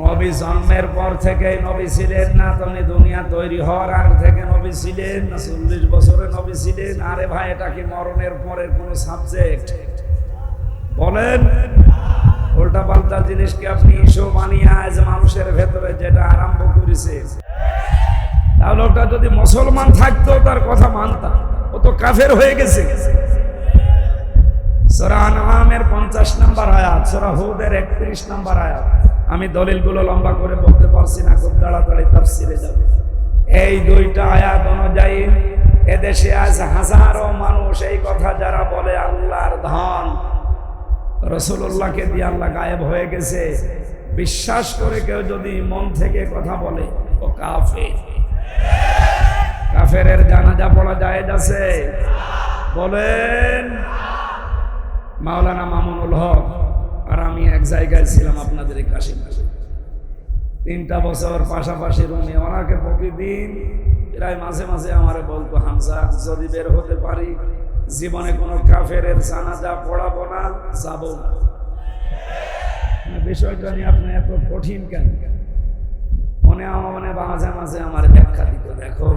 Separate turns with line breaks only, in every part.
নবী জন্মের পর থেকে নবী ছিলেন না, তুমি দুনিয়া তৈরি হওয়ার আগ থেকে নবী ছিলেন না 40 বছরে নবী ছিলেন? আরে ভাই, এটা কি মরণের পরের কোনো সাবজেক্ট? বলেন। উল্টা পাল্টা জিনিসকে আপনি ইস্যু বানিয়ে আজ মানুষের ভেতরে যেটা আরম্ভ করেছে, তাহলে ওটা যদি মুসলমান থাকতো তার কথা মানতাম, ও তো কাফের হয়ে গেছে। সূরা আনআমের 50 নম্বর আয়াত, সূরা হুদের 31 নম্বর আয়াত। আমি দলিলগুলো লম্বা করে বলতে পারছি না, খুব তাড়াতাড়ি তাফসিরে যাব। এই দুইটা আয়াত অনুযায়ী এদেশে আজ হাজারো মানুষ এই কথা যারা বলে আল্লাহর ধন রাসূলুল্লাহকে দিয়ে আল্লাহ গায়েব হয়ে গেছে, বিশ্বাস করে কেউ যদি মন থেকে কথা বলে ও কাফের। কাফেরের জানাজা পড়া জায়েজ আছে? বলেন। মাওলানা মামুনুল হক আর আমি এক জায়গায় ছিলাম আপনাদের এই কাশিমপুরে, 3টা বছর পাশাপাশি রুমে। ওনাকে প্রতিদিন প্রায় মাঝে মাঝে আমারে বলতো, হামজা যদি বের হতে পারি জীবনে কোনো কাফের জানাজা পড়াবো না, যাবো না। বিষয়টা নিয়ে আপনি এত কঠিন কেন? মনে মাঝে মাঝে আমার ব্যাখ্যা দিত, দেখো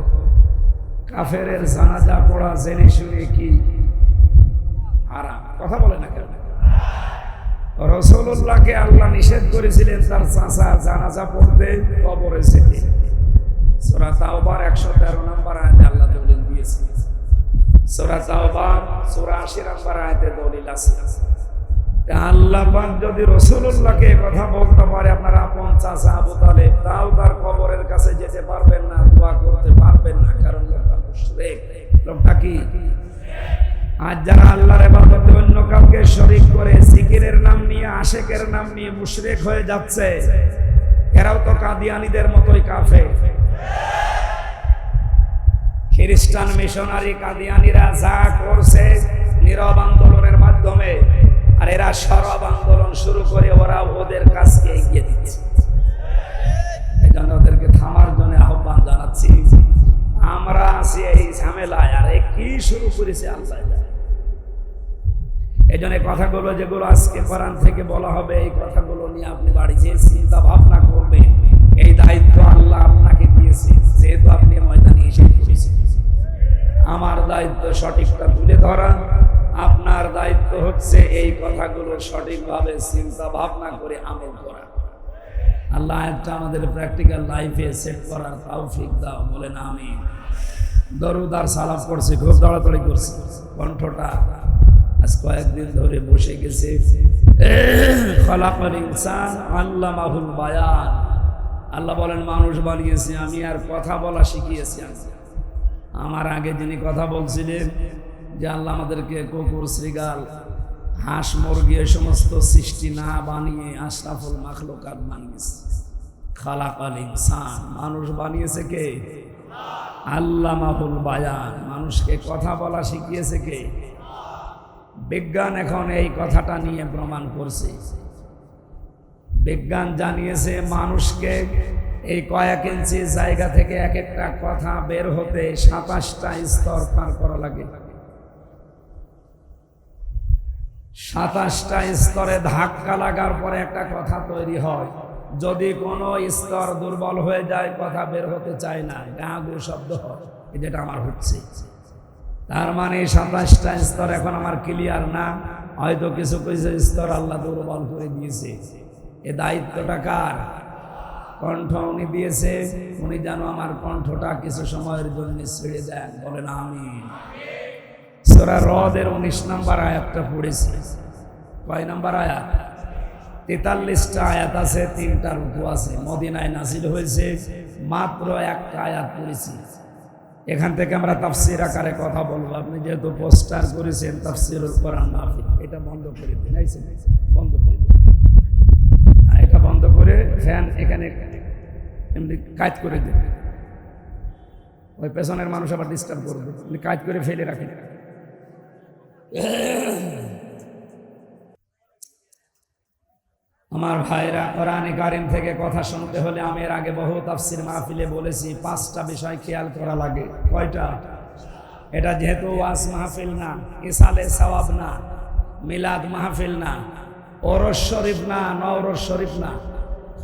কাফের জানাজা পড়া জেনে শুনে কি হারাম? কথা বলে না কেন? রাসূলুল্লাহকে আল্লাহ নিষেধ করেছিলেন তার চাচা জানাজা পড়তে কবরে যেতে। সূরা তাওবার 113 নম্বর আয়াতে আল্লাহ দলিল দিয়েছে। সূরা তাওবার সূরা 80 নম্বর আয়াতে দলিল আছে। আল্লাহ পাক যদি রাসূলুল্লাহকে কথা বলতে পারে আপনার আপন চাচা আবু তালেব, তাও তার কবরের কাছে যেতে পারবেন না, দোয়া করতে পারবেন না, কারণ লোকটা মুশরিক। লোকটা কি? আজ যারা আল্লাহর ইবাদতে অন্য কাউকে শরীক করে জিকিরের নাম নিয়ে, আশিকের নাম নিয়ে মুশরিক হয়ে যাচ্ছে, এরাও তো কাদিয়ানীদের মতোই কাফের। খ্রিস্টান মিশনারি কাদিয়ানীরা যা করছে নীরব আন্দোলনের মাধ্যমে, আর এরা সরব আন্দোলন শুরু করে ওরা ওদের কাজকে এগিয়ে দিচ্ছে। এই জন্য ওদেরকে থামার জন্য আহ্বান জানাচ্ছি। আমরা আছি এই ঝামেলায়, আর কি শুরু করেছে আল্লাহ। এই জন্য কথাগুলো যেগুলো আজকে কোরআন থেকে বলা হবে, এই কথাগুলো নিয়ে আপনি বাড়ি যেয়ে চিন্তা ভাবনা করবেন। এই দায়িত্ব আল্লাহ আপনাকে দিয়েছে, যেহেতু আপনি ময়দানে এসে পড়েছেন। আমার দায়িত্ব সঠিকটা তুলে ধরা, আপনার দায়িত্ব হচ্ছে এই কথাগুলো সঠিকভাবে চিন্তা ভাবনা করে আমল করা। আল্লাহ একটা আমাদের প্র্যাকটিক্যাল লাইফে সেট করার তৌফিক দাও, বলেন আমিন। দরুদ আর সালাম করছি, খুব তাড়াতাড়ি করছি, কণ্ঠটা আজ কয়েকদিন ধরে বসে গেছে। খালাকাল ইনসান আল্লামাহুল বায়ান। আল্লাহ বলেন মানুষ বানিয়েছি আমি, আর কথা বলা শিখিয়েছি আমি। আমার আগে যিনি কথা বলছিলেন যে আল্লাহ আমাদেরকে কুকুর, শৃগাল, হাঁস, মুরগি এই সমস্ত সৃষ্টি না বানিয়ে আশরাফুল মাখলুকাত বানিয়েছে। খালাকাল ইনসান, মানুষ বানিয়েছে কে? আল্লামাহুল বায়ান, মানুষকে কথা বলা শিখিয়েছে কে? বিজ্ঞান এখন এই কথাটা নিয়ে প্রমাণ করছে। বিজ্ঞান জানিয়েছে মানুষকে এই কয়েক ইঞ্চি জায়গা থেকে এক একটা কথা বের হতে 27টা স্তর পার করা লাগে। 27টা স্তরে ধাক্কা লাগার পরে একটা কথা তৈরি হয়। যদি কোনো স্তর দুর্বল হয়ে যায়, কথা বের হতে চায় না, গাঁ-গু শব্দ হয়, যেটা আমার হচ্ছে। তার মানে 27টা স্তর এখন আমার ক্লিয়ার না, হয়তো কিছু কিছু স্তর আল্লাহ দুর্বল করে দিয়েছে। এ দায়িত্বটা কার? কণ্ঠ উনি দিয়েছে, উনি যেন আমার কণ্ঠটা কিছু সময়ের জন্য ছেড়ে দেন, বলেন আমিন। সূরা রদের 19 নম্বর আয়াতটা পড়েছি। কয় নম্বর আয়াত? 43টা আয়াত আছে, 3টা রুকু আছে। মদিনায় নাজিল হয়েছে, মাত্র একটা আয়াত পড়েছি। এখান থেকে আমরা তাফসীর আকারে কথা বলবো। আপনি যেহেতু পোস্টার করেছেন তাফসীরুল কোরআন মাহফিল, এটা বন্ধ করে দিন। বন্ধ করে দিন, এটা বন্ধ করে ফ্যান এখানে এমনি কাজ করে দিন। ওই পেছনের মানুষ আবার ডিস্টার্ব করবে, আপনি কাজ করে ফেলে রাখেন। আমার ভাইরা, কোরআনে কারীম থেকে কথা শুনতে হলে আমি এর আগে বহু তাফসীর মাহফিলে বলেছি 5টা বিষয় খেয়াল করা লাগে। কয়টা? এটা যেহেতু ওয়াজ মাহফিল না, ইসালে সওয়াব না, মিলাদ মাহফিল না, ওরস শরীফ না, নওরস শরীফ না,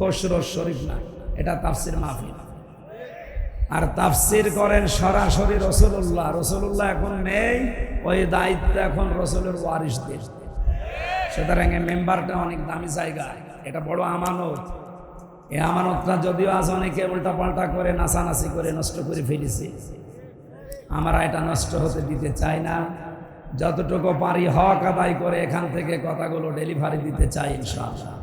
খসরুর শরীফ না, এটা তাফসির মাহফিল। আর তাফসির করেন সরাসরি রসুল্লাহ। রসুল্লাহ এখন নেই, ওই দায়িত্ব এখন রসুলের ওয়ারিসদের। সুতরাং এই মেম্বারটা অনেক দামি জায়গা, এটা বড় আমানত। এই আমানতটা যদিও আজ অনেকে উল্টা পাল্টা করে নাচানাচি করে নষ্ট করে ফেলেছে, আমরা এটা নষ্ট হতে দিতে চাই না। যতটুকু পারি হক আদায় করে এখান থেকে কথাগুলো ডেলিভারি দিতে চাই ইনশাআল্লাহ।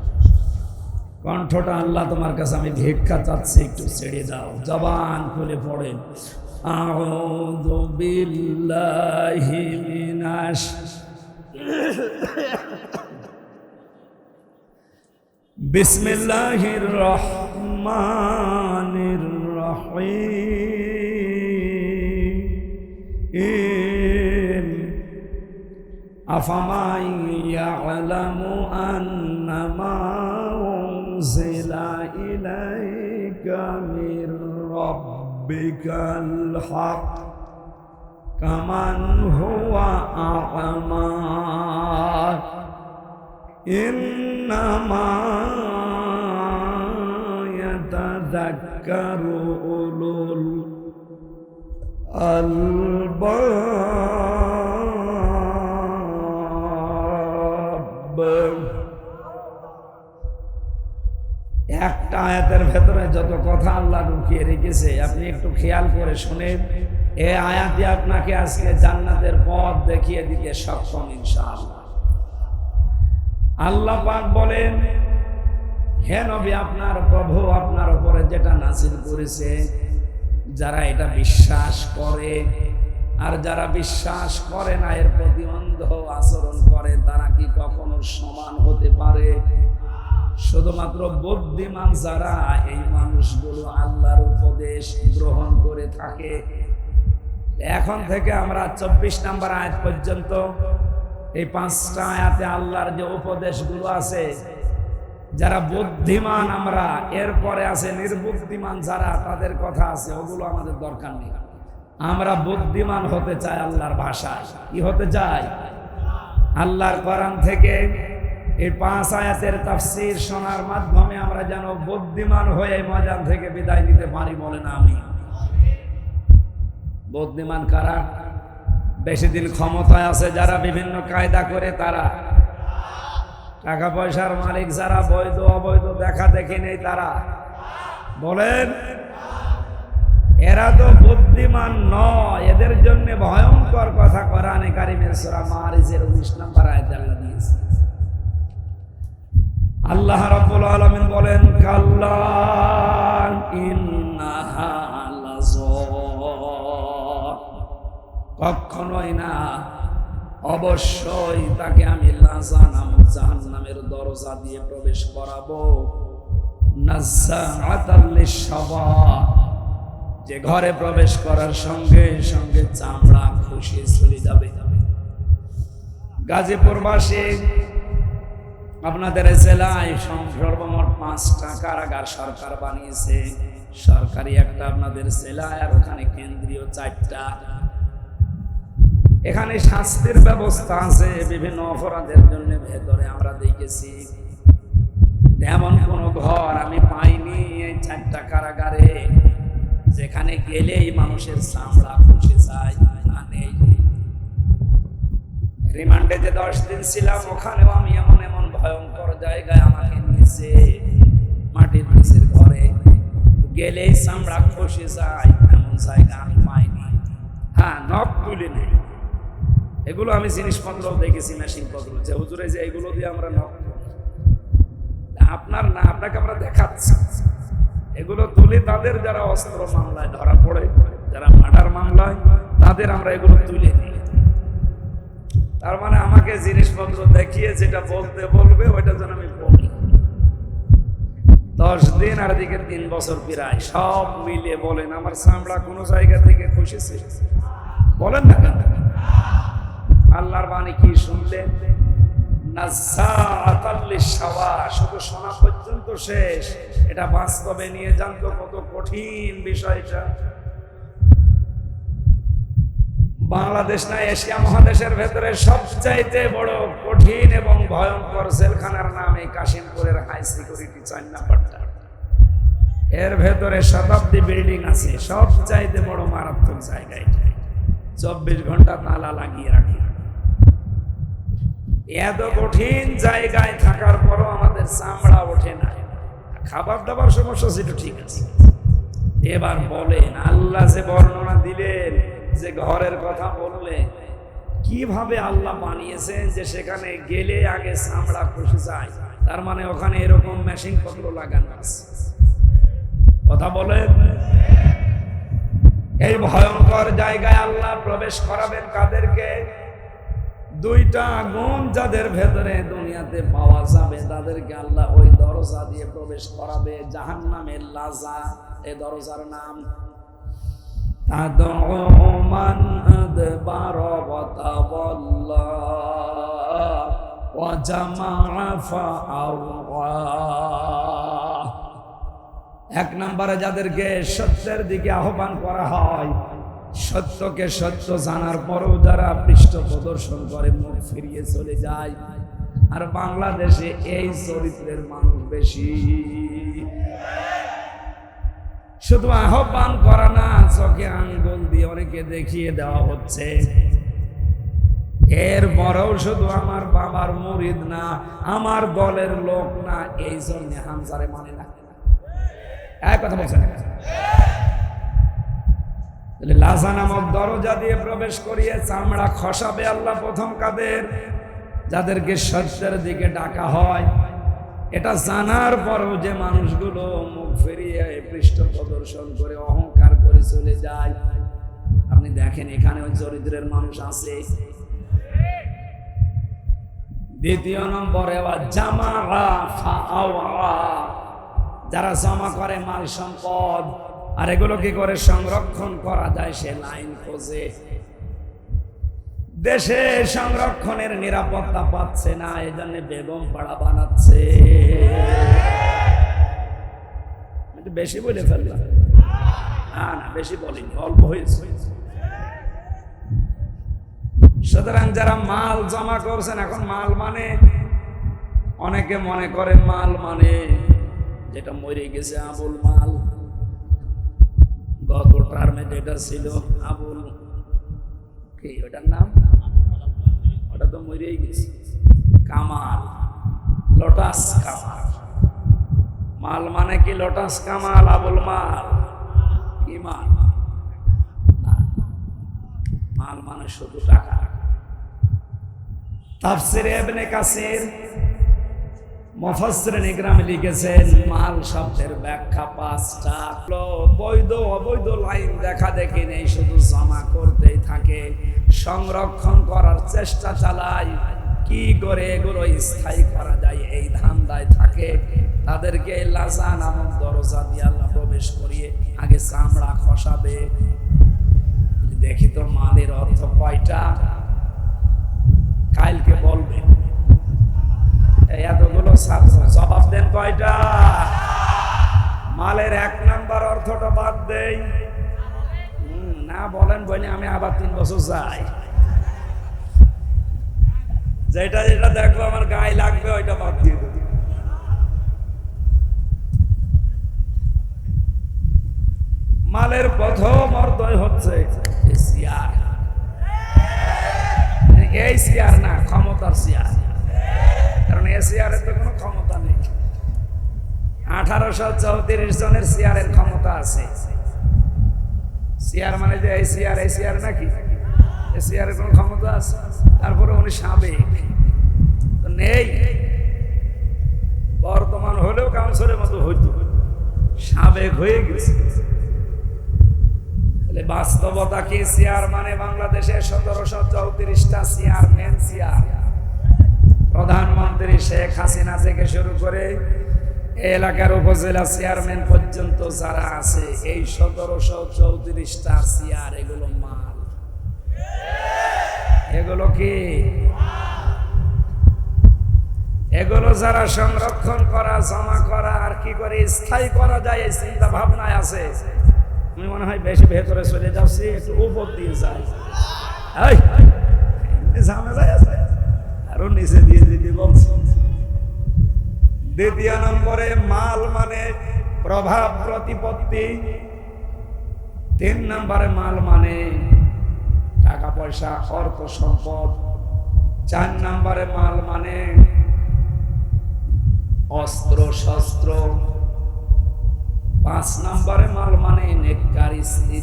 কণ্ঠটা আল্লাহ তোমার কাছে আমি ভিক্ষা চাচ্ছি, একটু ছেড়ে দাও, জবান খুলে পড়েন। আউযু বিল্লাহি মিনাশ বিসমিল্লাহির রহমানির রহিম। আফামান ইয়ালামু আন্নামা উনজিলা ইলাইকা মির রাব্বিকাল হক কামান হুয়া আ'মা ইন্নামা ইয়াতাযাক্কারু উলুল আলবাব। একটা আয়াতের ভেতরে যত কথা আল্লাহ ঢুকিয়ে রেখেছে আপনি একটু খেয়াল করে শুনেন। এই আয়াতে আপনাকে আজকে জান্নাতের পথ দেখিয়ে দিতে সক্ষম ইনশাআল্লাহ। আল্লাহ পাক বলেন, হে নবী, আপনার প্রভু আপনার উপরে যেটা নাযিল করেছে, যারা এটা বিশ্বাস করে আর যারা বিশ্বাস করে না, এর প্রতি অন্ধ আচরণ করে, তারা কি কখনো সমান হতে পারে? শুধুমাত্র বুদ্ধিমান যারা, এই মানুষগুলো আল্লাহর উপদেশ গ্রহণ করে থাকে। এখন থেকে আমরা 24 নম্বর আয়াত পর্যন্ত এই 5টা আয়াতে আল্লাহর যে উপদেশগুলো আছে, যারা বুদ্ধিমান আমরা, এরপরে আছে নির্বুদ্ধিমান যারা, তাদের কথা আছে, ওগুলো আমাদের দরকার নেই। আমরা বুদ্ধিমান হতে চাই আল্লাহর ভাষায়। কি হতে চাই? আল্লাহর কোরআন থেকে এই 5 আয়াতের তাফসীর শোনার মাধ্যমে আমরা যেন বুদ্ধিমান হয়ে ময়দান থেকে বিদায় নিতে পারি, বলেন আমিন। বুদ্ধিমান কারা? বেশি দিন ক্ষমতায় আছে যারা, বিভিন্ন কায়দা করে তারা, টাকা পয়সার মালিক যারা, বৈধ অবৈধ দেখা দেখি নেই তারা, বলেন। এরা তো বুদ্ধিমান নয়, এদের জন্য ভয়ঙ্কর কথা কোরআনে কারীমের সূরা মারিজের 19 নম্বর আয়াতে আল্লাহ দিয়েছে। আল্লাহ রাব্বুল আলামিন বলেন, কাল্লা ইন্নাহা লাযা, কখনোই না, অবশ্যই তাকে আমি লাযা নামক জাহান্নামের দরজা দিয়ে প্রবেশ করাবো। নাযাআতাল লিশাওয়া, যে ঘরে প্রবেশ করার সঙ্গে সঙ্গে চামড়া খসে চলে যাবে। গাজীপুরবাসী আপনাদের জেলায় সর্বমোট 5টা কারাগার সরকার বানিয়েছে। সরকারি একটা আপনাদের জেলায়, আর ওখানে কেন্দ্রীয় 4টা। এখানে শাস্তির ব্যবস্থা আছে বিভিন্ন অপরাধের জন্য। ভেতরে আমরা দেখেছি এমন কোন ঘর আমি পাইনি এই 4টা কারাগারে যেখানে গেলেই মানুষের চামড়া খসে যায়। রিমান্ডে যে 10 দিন ছিলাম, ওখানেও আমি এমন এমন ভয়ঙ্কর জায়গায় আমাকে নিয়েছে, মাটির নিচের ঘরে গেলেই চামড়া খসে যায়, এমন জায়গা আমি পাইনি। হ্যাঁ, নখ তুলে নেই, এগুলো আমি জিনিসপত্র দেখেছি, মেশিন পত্র, যে হুজুরে যে এগুলো দিয়ে আমরা নখ, আপনার না, আপনাকে আমরা দেখাচ্ছি। এগুলো তুলে তাদের যারা অস্ত্র মামলায় ধরা পড়ে, যারা মার্ডার মামলায়, তাদের আমরা এগুলো তুলে নিই। তার মানে আমাকে জিনিসপত্র দেখিয়ে যেটা বলতে বলবে ওইটা যেন আমি বলি। 10 দিন আর দিকে 3 বছর প্রায়, সব মিলে বলেন আমার চামড়া কোনো জায়গা থেকে খসেছে? বলেন না কেন? আল্লাহর বাণী কি শুনলেন? নাযাআতাল লিশাওয়া, শুধু শোনা পর্যন্ত শেষ। এটা বাস্তবে নিয়ে জানতো কত কঠিন বিষয়টা। বাংলাদেশ না, এশিয়া মহাদেশের ভেতরে সবচাইতে বড় কঠিন এবং ভয়ঙ্কর জেলখানার নাম এই কাশিমপুরের হাই সিকিউরিটি 4 নাম্বারটা। এর ভেতরে শতাব্দী বিল্ডিং আছে, সবচাইতে বড় মারাত্মক জায়গা এটা। 24 ঘন্টা তালা লাগিয়ে রাখি। এত কঠিন জায়গায় থাকার পরও আমাদের চামড়া ওঠে না। খাবার দাবার সমস্যা ছিল, ঠিক আছে। এবার বলেন, আল্লাহ যে বর্ণনা দিলেন, যে ঘরের কথা বললেন, কিভাবে আল্লাহ বানিয়েছেন যে সেখানে গেলে আগে চামড়া খসে যায়। তার মানে ওখানে এরকম মেশিন পত্র লাগানো আছে। কথা বলেন, এই ভয়ঙ্কর জায়গায় আল্লাহ প্রবেশ করাবেন কাদেরকে? দুইটা গুণ যাদের ভেতরে দুনিয়াতে পাওয়া যাবে তাদেরকে আল্লাহ ওই দরজা দিয়ে প্রবেশ করাবে। জাহান্নামের লাজা, এই দরজার নাম মান আদবার ওয়া তাওয়াল্লা ওয়া জামা ফাআওয়া। এক নম্বরে যাদেরকে সত্যের দিকে আহ্বান করা হয়, সত্যকে সত্য জানার পরেও যারা পৃষ্ঠ প্রদর্শন করে, মুখ ফিরিয়ে চলে যায়। আর বাংলাদেশে এই চরিত্রের মানুষ বেশি। শুধু আহ্বান করা না, চোখে আঙ্গুল দিয়ে অনেকে দেখিয়ে দেওয়া হচ্ছে। এর পরেও শুধু আমার বাবার মুরিদ না, আমার দলের লোক না, এই জন্য হামজারে মানে না। এক কথা বলছেন, লাজা নামক দরজা দিয়ে প্রবেশ করিয়ে চামড়া খসাবে আল্লাহ প্রথম কাদের? যাদেরকে সত্যের দিকে ডাকা হয়। এটা জানার পরও যে মানুষগুলো মুখ ফিরিয়ে পৃষ্ঠ প্রদর্শন করে অহংকার করে চলে যায়, আপনি দেখেন এখানে ওই চরিত্রের মানুষ আছে। দ্বিতীয় নম্বরে জামা ফাআওয়া, যারা জমা করে মাল সম্পদ আর এগুলো কি করে সংরক্ষণ করা যায় সে লাইন খোঁজে। দেশে সংরক্ষণের নিরাপত্তা পাচ্ছে না, এই জন্য বেগম পাড়া বানাচ্ছে। বেশি বলে ফেললাম না, বেশি বলিনি, অল্প হয়েছে। সুতরাং যারা মাল জমা করছেন, এখন মাল মানে অনেকে মনে করে মাল মানে যেটা মরে গেছে আবুল মাল। গত টার্মে যেটা ছিল আবুল, কি ওটার নাম? ওটা তো মরেই গেছে। কামাল, লোটাস কামাল। মাল মানে কি লোটাস কামাল, আবুল মাল? কি মাল? মাল মানে শুধু টাকা। তাফসিরে ইবনে কাসির মুফাসসিরিন ইকরাম লিখেছেন, মাল শব্দের ব্যাখ্যা 5টা। বৈধ অবৈধ লাইন দেখা দেখি নেই, শুধু জমা করতেই থাকে, সংরক্ষণ করার চেষ্টা চালায়। কি করে এগুলো স্থায়ী করা যায় এই ধান্দায় থাকে। তাদেরকে লাজা নামক দরজা দিয়ে আল্লাহ প্রবেশ করিয়ে আগে চামড়া খসাবে। দেখি তো মালের অর্থ কয়টা, কালকে বলবেন। এতগুলো ছাত্র জবাব দেন কয়টা? মালের 1 নাম্বার অর্থটা বাদ দেই না, বলেন বলে আমি আবার 3 বছর যাই। যেটা যেটা দেখবো আমার গায়ে লাগবে ওইটা বাদ দিয়ে দেব। মালের প্রথম অর্থই হচ্ছে চেয়ার। এই চেয়ার না, ক্ষমতার চেয়ার। কারণ এই চেয়ারের তো কোনো ক্ষমতা নেই। 1834 জনের চেয়ারের ক্ষমতা আছে। চেয়ার মানে যে এই চেয়ার নাকি? এই চেয়ারের কোনো ক্ষমতা আছে? তারপরে উনি সাবেক তো নেই। বর্তমান হলেও কাউন্সিলের মতো হইতো, সাবেক হয়ে গেছে। বাস্তবতা কি? চেয়ার মানে বাংলাদেশে 1734টা চেয়ারম্যান চেয়ার। প্রধানমন্ত্রী শেখ হাসিনা থেকে শুরু করে এলাকার উপজেলা চেয়ারম্যান পর্যন্ত যারা আছে, এই 1734টা চেয়ার, এগুলো মাল। এগুলো কি? এগুলো যারা সংরক্ষণ করা, জমা করা আর কি করে স্থায়ী করা যায় এই চিন্তা ভাবনায় আছে। আমি মনে হয় বেশি ভেতরে চলে যাচ্ছি, একটু উপর দিয়ে যাই। ঝামেলায় আছে, আরো নিচে দিয়ে দিতে বলছি। দ্বিতীয় নম্বরে মাল মানে প্রভাব প্রতিপত্তি। 3 নম্বরে মাল মানে টাকা পয়সা, অর্থ সম্পদ। 4 নম্বরে মাল মানে অস্ত্র শস্ত্র। 5 নম্বরে মাল মানে নেককার স্ত্রী।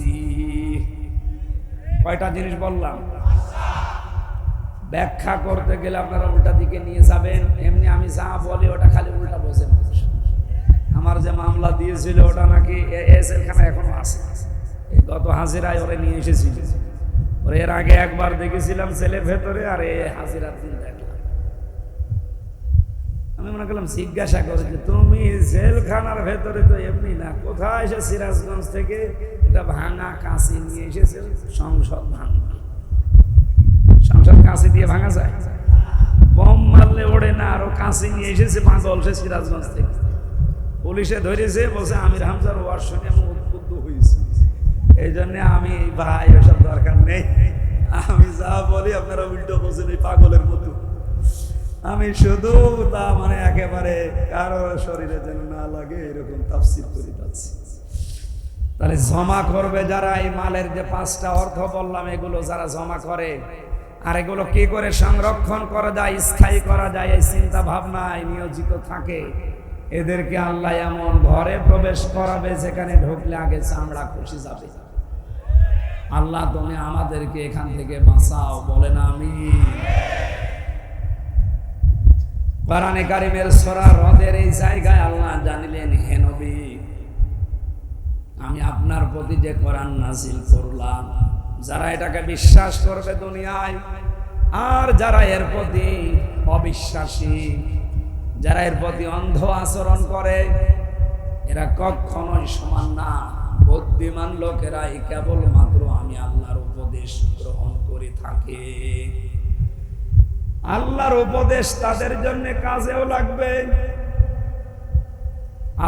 কয়টা জিনিস বললাম? ব্যাখ্যা করতে গেলে আপনারা উল্টা দিকে নিয়ে যাবেন। এমনি আমি যা বলি ওটা খালি উল্টা বোঝে মানুষ। আমার যে মামলা দিয়েছিল ওটা নাকি জেলখানা এখনো আছে। গত হাজিরায় ওরে নিয়ে এসেছিল। ওরে এর আগে একবার দেখেছিলাম ছেলের ভেতরে, আর হাজিরার দিন দেখলাম। আমি মনে করলাম জিজ্ঞাসা করে যে তুমি জেলখানার ভেতরে তো এমনি না, কোথায় এসে সিরাজগঞ্জ থেকে এটা ভাঙা কাঁচি নিয়ে এসেছে সংসদ ভাঙা। সংসদ কাঁচি দিয়ে ভাঙা যায়? বম মারলে ওড়ে না, আরো কাঁচি নিয়ে এসেছে পাগল সে সিরাজগঞ্জ থেকে। পুলিশে ধরেছে, বলছে আমির হামজার ওয়াজ শুনে আমি উদ্বুদ্ধ হয়েছি। এই জন্য আমি ভাই ওসব দরকার নেই, আমি যা বলি আপনারা উল্টো বোঝেন এই পাগলের মতো। আমি শুধু তা মানে একেবারে কারো শরীরে যেন না লাগে এরকম তাফসীর করে যাচ্ছি। তাহলে জমা করবে যারা, এই মালের যে 5টা অর্থ বললাম এগুলো যারা জমা করে, আর এগুলো কি করে সংরক্ষণ করা যায়, স্থায়ী করা যায়, এই চিন্তা ভাবনায় নিয়োজিত থাকে, এদেরকে আল্লাহ এমন ঘরে প্রবেশ করাবে যেখানে ঢুকলে আগে চামড়া খুশি যাবে। আল্লাহ তুমি আমাদেরকে এখান থেকে বাঁচাও, বলেন আমিন। কোরআনে কারিমের সূরা রদের এই জায়গায় আল্লাহ জানিলেন, হে নবী, আমি আপনার প্রতি যে কোরআন নাজিল করলাম, যারা এটাকে বিশ্বাস করবে দুনিয়ায়, আর যারা এর প্রতি অবিশ্বাসী, যারা এর প্রতি অন্ধ আচরণ করে, এরা কখনোই সমান না। বুদ্ধিমান লোকেরাই কেবলমাত্র আমি আল্লাহর উপদেশ গ্রহণ করে থাকে। আল্লাহর উপদেশ তাদের জন্য কাজেও লাগবে।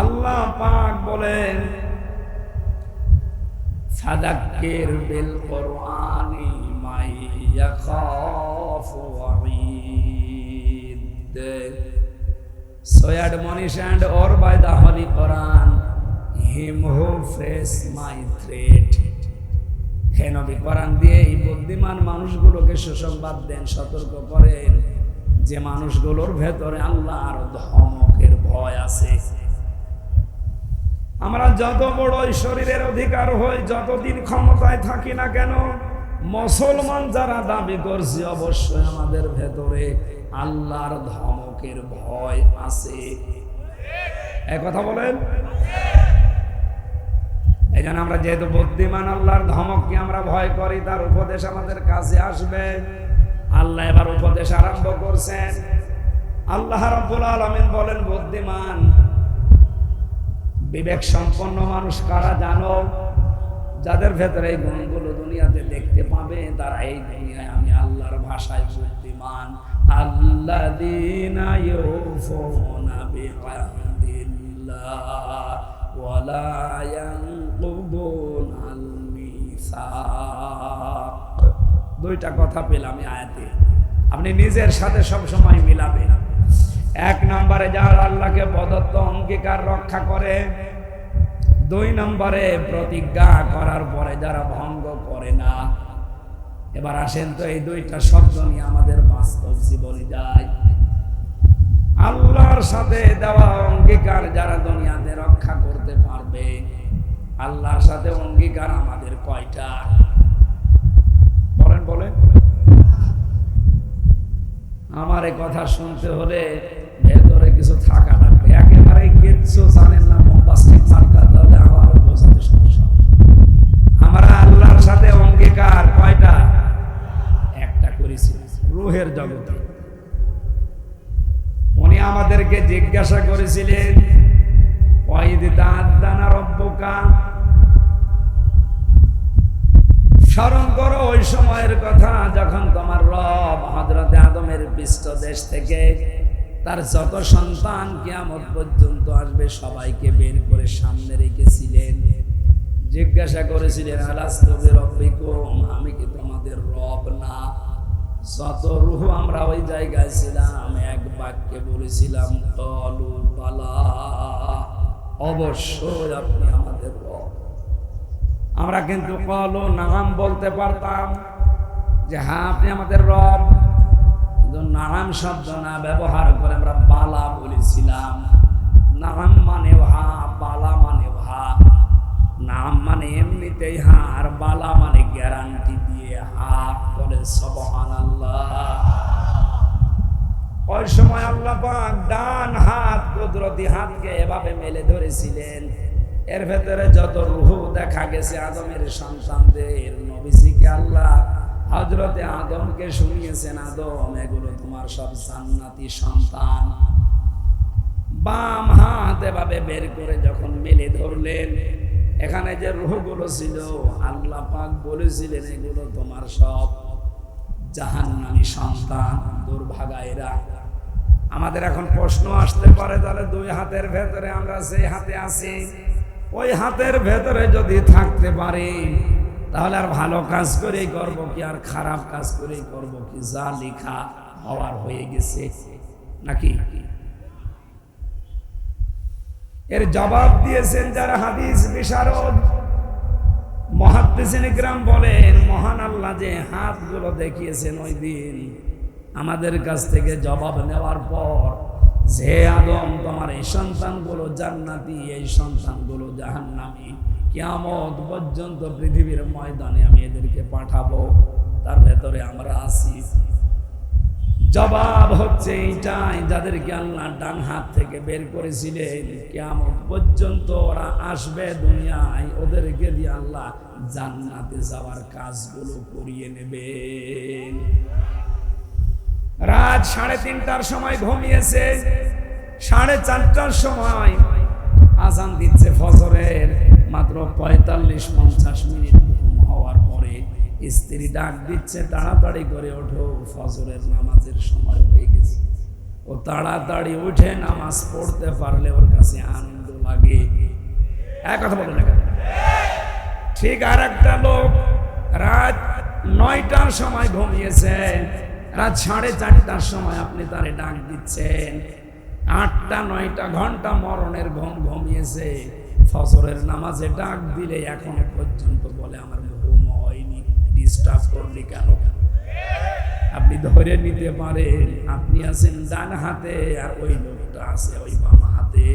আল্লাহ পাক বলেন, ফাযাক্কির বিল কুরআনি মান ইয়াখাফু ওয়াঈদ। So admonish and or by the Holy Quran him who face my threat. হে নবী, কোরআন দিয়ে এই বুদ্ধিমান মানুষগুলোকে সুসংবাদ দেন, সতর্ক করেন যে মানুষগুলোর ভেতরে আল্লাহর ধমকের ভয় আছে। আমরা যত বড় শরীরের অধিকার হই, যতদিন ক্ষমতায় থাকি না কেন, মুসলমান যারা দাবি করছি, অবশ্যই আমাদের ভেতরে আল্লাহর ধমকের ভয় আছে। এই কথা বলেন। এই জন্য আমরা যেহেতু বুদ্ধিমান, আল্লাহর ধমককে আমরা ভয় করি, তার উপদেশ আমাদের কাছে আসবে। আল্লাহ এবার উপদেশ আরম্ভ করছেন। আল্লাহ রাব্বুল আলামিন বলেন, বুদ্ধিমান বিবেক সম্পন্ন মানুষ কারা জানো? যাদের ভেতরে এই গুণগুলো দুনিয়াতে দেখতে পাবে, তারা এই দুনিয়ায় আমি আল্লাহর ভাষায় বুদ্ধিমান। আল্লাযীনা ইউফুনা বিআহদিল্লাহ ওয়া লা ইয়ানকুদুনাল মিসাক। 2টা কথা পেলাম এই আয়াতে, আপনি নিজের সাথে সব সময় মিলাবেন। 1 নম্বরে যারা আল্লাহকে প্রদত্ত অঙ্গীকার রক্ষা করে, 2 নম্বরে প্রতিজ্ঞা করার পরে যারা ভঙ্গ করে না। এবার আসেন তো এই 2টা শব্দ নিয়ে আমাদের বাস্তব জীবনে যায়। আল্লাহর সাথে দেওয়া অঙ্গীকার যারা দুনিয়াতে রক্ষা করতে পারবে, আল্লাহর সাথে অঙ্গীকার আমাদের কয়টা? বলেন বলেন। আমার এই কথা শুনতে হলে ভেতরে কিছু থাকা লাগবে। একেবারে কিচ্ছু জানেন না, মোবাস্টিক মার্কা, তাহলে আমার বোঝাতে সমস্যা। আমরা আল্লাহর সাথে অঙ্গীকার কয়টা? একটা করেছি রূহের জগতে। উনি আমাদেরকে জিজ্ঞাসা করেছিলেন, ওয়াইদ তাআদ্দানা রাব্বুকা, স্মরণ করো ওই সময়ের কথা যখন তোমার রব হযরত আদমের পৃষ্ঠদেশ থেকে তার যত সন্তান কিয়ামত পর্যন্ত আসবে সবাইকে বের করে সামনে রেখেছিলেন। জিজ্ঞাসা করেছিলেন, আলাস্তু বিরাব্বিকুম, আমি কি তোমাদের রব না? যত রূহ আমরা ওই জায়গায় ছিলাম, এক বাক্যে বলেছিলাম, ক্বালু বালা, অবশ্যই আপনি আমাদের রব। আমরা কিন্তু কলো নাম বলতে পারতাম যে হ্যাঁ আপনি আমাদের রব, কিন্তু নাম শব্দ না ব্যবহার করে আমরা বালা বলেছিলাম। নাম মানে হা, বালা মানে ভা। নাম মানে এমনিতেই হা, আর বালা মানে গ্যারান্টি দিয়ে হা। বলে সুবহানাল্লাহ। ওই সময় আল্লাহ পাক ডান হাত, কুদরতি হাতকে এভাবে মেলে ধরেছিলেন। এর ভেতরে যত রূহ দেখা গেছে আদমের সন্তানদের, নবীজিকে আল্লাহ হযরতে আদমকে শুনিয়েছেন, আদম এগুলো তোমার সব জান্নাতি সন্তান। বাম হাত এভাবে বের করে যখন মেলে ধরলেন, এখানে যে রূহগুলো ছিল আল্লাহ পাক বলেছিলেন এগুলো তোমার সব জাহান্নামী সন্তান, দুর্ভাগা এরা। আমাদের এখন প্রশ্ন আসতে পারে, তাহলে দুই হাতের ভেতরে আমরা যে হাতে আছি, ওই হাতের ভেতরে যদি থাকতে পারি তাহলে আর ভালো কাজ করেই করবো কি, আর খারাপ কাজ করেই করবো কি? যা লেখা হওয়ার হয়ে গেছে নাকি? এর জবাব দিয়েছেন যারা হাদিস বিশারদ, মুহাদ্দিসিন ইকরাম বলেন, মহান আল্লাহ যে হাতগুলো দেখিয়েছেন ওই দিন আমাদের কাছ থেকে জবাব নেওয়ার পর, যে আদম তোমার এই সন্তানগুলো জান্নাতি, এই সন্তানগুলো জাহান্নামী, কিয়ামত পর্যন্ত পৃথিবীর ময়দানে আমি এদেরকে পাঠাবো, তার ভেতরে আমরা আছি। জবাব হচ্ছে এইটাই, যাদেরকে আল্লাহ ডান হাত থেকে বের করেছিলেন, কিয়ামত পর্যন্ত ওরা আসবে দুনিয়ায়, ওদেরকে দিয়ে আল্লাহ জান্নাতে যাওয়ার কাজগুলো করিয়ে নেবেন। রাত 3:30টার সময় ঘুমিয়েছে, 4:30টার সময় আজান দিচ্ছে ফজরের, মাত্র 45-50 মিনিট ঘুম হওয়ার পরে স্ত্রী ডাক দিচ্ছে, তাড়াতাড়ি করে ওঠো, ফজরের নামাজের সময় হয়ে গেছে। ও তাড়াতাড়ি উঠে নামাজ পড়তে পারলে ওর কাছে আনন্দ লাগে। এক কথা বলে না কেন? ঠিক আর একটা লোক রাত 9টার সময় ঘুমিয়েছে, রাত 4:30টার সময় আপনি তারে ডাক দিচ্ছেন, 8টা-9টা ঘন্টা মরণের ঘুম ঘুমিয়েছে, ফজরের নামাজে ডাক দিলে এখনো পর্যন্ত বলে আমার ঘুম হয়নি, ডিস্টার্ব করলি কেন? আপনি ধরে নিতে পারেন আপনি আছেন ডান হাতে আর ওই লোকটা আছে ওই বাম হাতে।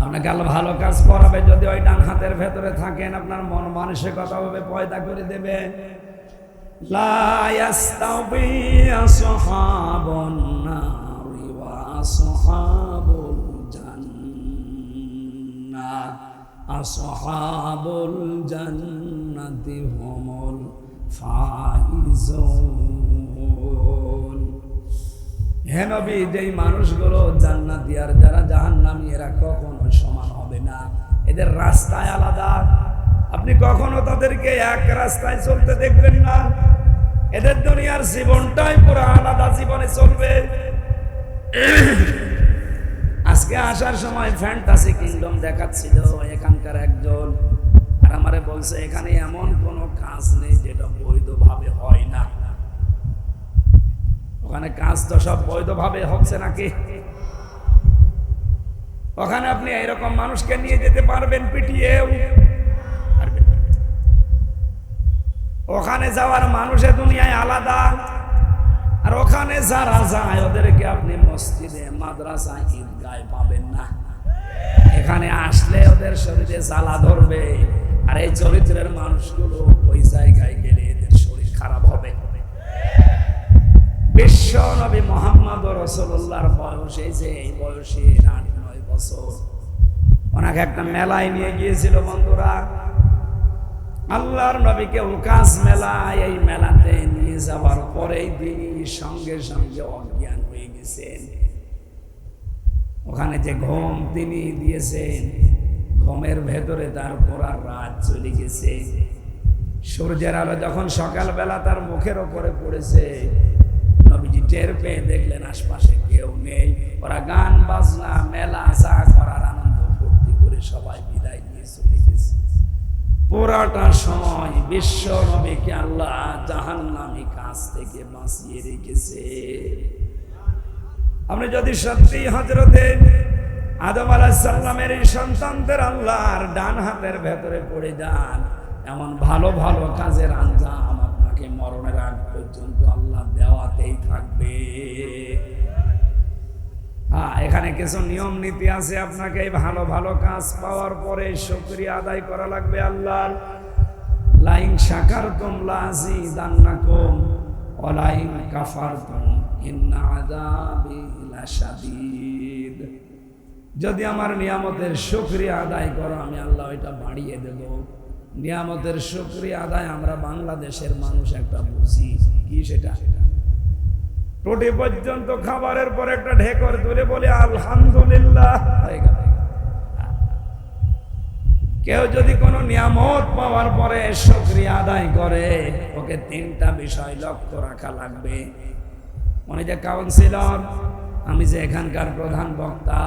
আপনাকে আল্লাহ ভালো কাজ করাবে যদি ওই ডান হাতের ভেতরে থাকেন, আপনার মন মানসিকতা ভাবে পয়দা করে দেবে। লা ইয়াস্তাবি আসহাবুন নারি ওয়া আসহাবুল জান্নাহ, আসহাবুল জান্নাতি হুমুল ফাইজুন। হে নবী, যেই মানুষগুলো জান্নাতি আর যারা জাহান্নামী এরা কখনো সমান হবে না, এদের রাস্তায় আলাদা। আপনি কখনো তাদেরকে এক রাস্তায় চলতে দেখবেন না, এদের দুনিয়ার জীবনটাই পুরো আলাদা জীবনে চলবে। আজকে আসার সময় ফ্যান্টাসি কিংডম দেখাচ্ছিল এখানকার একজন, আর আমারে বলছে এখানে এমন কোনো কাজ নেই যেটা বৈধভাবে হয় না। ওখানে কাজ তো সব বৈধভাবে হচ্ছে নাকি? ওখানে আপনি এরকম মানুষকে নিয়ে যেতে পারবেন পিটিয়েও? ওখানে যাওয়ার মানুষের দুনিয়ায় আলাদা, আর ওখানে যারা যায় ওদেরকে আপনি মসজিদে, মাদ্রাসা, ঈদগায় পাবেন না। এখানে আসলে ওদের শরীরে জ্বালা ধরবে, আর এই চরিত্রের মানুষগুলো ওই জায়গায় গেলে এদের শরীর খারাপ হবে। বিশ্ব নবী মুহাম্মদ রাসূলুল্লাহর বয়স এই বয়সে 8-9 বছর, ওনাকে একটা মেলায় নিয়ে গিয়েছিল বন্ধুরা। আল্লাহর নবীকে উকাস মেলায়, এই মেলাতে নিয়ে যাওয়ার পরেই তিনি সঙ্গে সঙ্গে অজ্ঞান হয়ে গেছেন। ওখানে যে ঘুম তিনি দিয়েছেন, ঘুমের ভেতরে তার পুরা রাত চলে গেছে। সূর্যের আলো যখন সকালবেলা তার মুখের ওপরে পড়েছে, নবীজি টের পেয়ে দেখলেন আশপাশে কেউ নেই। ওরা গান বাজনা, মেলা চা করার আনন্দ ফুর্তি করে সবাই বিদায় নিয়ে চলে গেছে। পুরাটা সময় বিশ্ব নবীকে আল্লাহ জাহান্নামী কাজ থেকে বাঁচিয়ে রেখেছে। আপনি যদি সত্যি হযরতে আদম আলাইহিস সালামের এই সন্তানদের আল্লাহর ডান হাতের ভেতরে পড়ে যান, এমন ভালো ভালো কাজের আঞ্জাম আপনাকে মরণের আগ পর্যন্ত আল্লাহ দেওয়াতেই থাকবে। হ্যাঁ, এখানে কিছু নিয়ম নীতি আছে। আপনাকে এই ভালো ভালো কাজ পাওয়ার পরে শুকরিয়া আদায় করা লাগবে আল্লাহর। লাইন শাকারতুম লাযিদান্নাকুম ওয়া লাইন কাফারতুম ইন্না আযাবি লাশাদীদ। যদি আমার নিয়ামতের শুকরিয়া আদায় করো, আমি আল্লাহ ওইটা বাড়িয়ে দেব। নিয়ামতের শুকরিয়া আদায় আমরা বাংলাদেশের মানুষ একটা বুঝি কি, সেটা টোটি পর্যন্ত খাবারের পর একটা ঢেকর তুলে বলে আলহামদুলিল্লাহ হয়ে গেল। কেউ যদি কোনো নিয়ামত পাওয়ার পরে শুকরিয়া আদায় করে, ওকে তিনটা বিষয় লক্ষ্য রাখা লাগবে। উনি যে কাউন্সিলর, আমি যে এখানকার প্রধান বক্তা,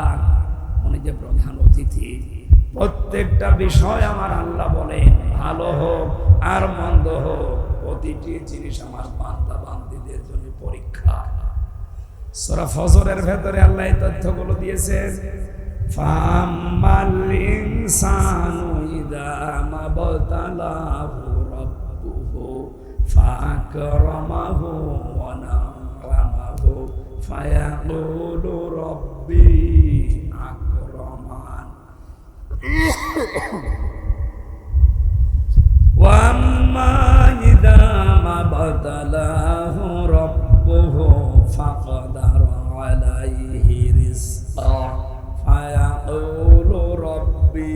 উনি যে প্রধান অতিথি, প্রত্যেকটা বিষয় আমার আল্লাহ বলেন ভালো হোক আর মন্দ হোক, প্রতিটি জিনিস আমার বান্দা বান্দীদের জন্য পরীক্ষা। সূরা ফজরের ভেতরে আল্লাহ এই তথ্যগুলো দিয়েছেন। ফাম্মাল ইনসানু ইযা মাবতালাহু রাব্বুহু ফাআকরামাহু ওয়া না'আমাহু ফায়াকুলু রাব্বি আকরামান ওয়া আম্মা ইযা মাবতালাহু রাব্বুহু ফাকাদারা আলাইহি রিজকা ফায়াকুলু রাব্বি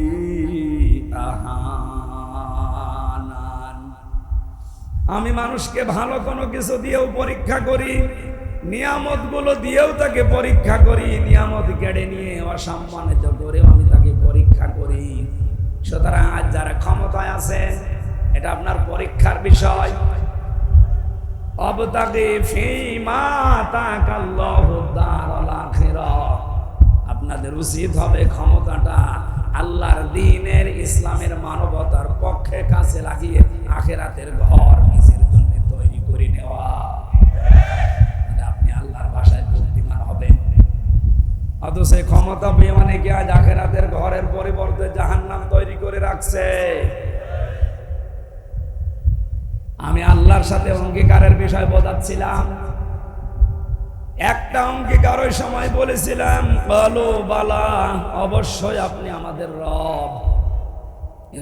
আহানান। আমি মানুষকে ভালো কোনো কিছু দিয়েও পরীক্ষা করি, নিয়ামতগুলো দিয়েও তাকে পরীক্ষা করি, নিয়ামত কেড়ে নিয়ে অসম্মানিত করেও আমি তাকে পরীক্ষা করি। সুতরাং আজ যারা ক্ষমতায় আছে, এটা আপনার পরীক্ষার বিষয়। আবতাগি ফীমা আতাকাল্লাহু দারাল আখিরাহ। আপনাদের উচিত হবে ক্ষমতাটা আল্লাহর দ্বীনের, ইসলামের, মানবতার পক্ষে কাজে লাগিয়ে আখিরাতের ঘর নিজের জন্য তৈরি করে নেওয়া। আপনি আল্লাহর ভাষায় বুদ্ধিমান হবেন। অথচ ক্ষমতা পেয়ে মানে কি আজ আখিরাতের ঘরের পরিবর্তে জাহান্নাম তৈরি করে রাখছে। আমি আল্লাহর সাথে অঙ্গীকারের বিষয় বোঝাচ্ছিলাম। একটা অঙ্গীকার ওই সময় বলেছিলাম, বলো বালা, অবশ্যই আপনি আমাদের রব।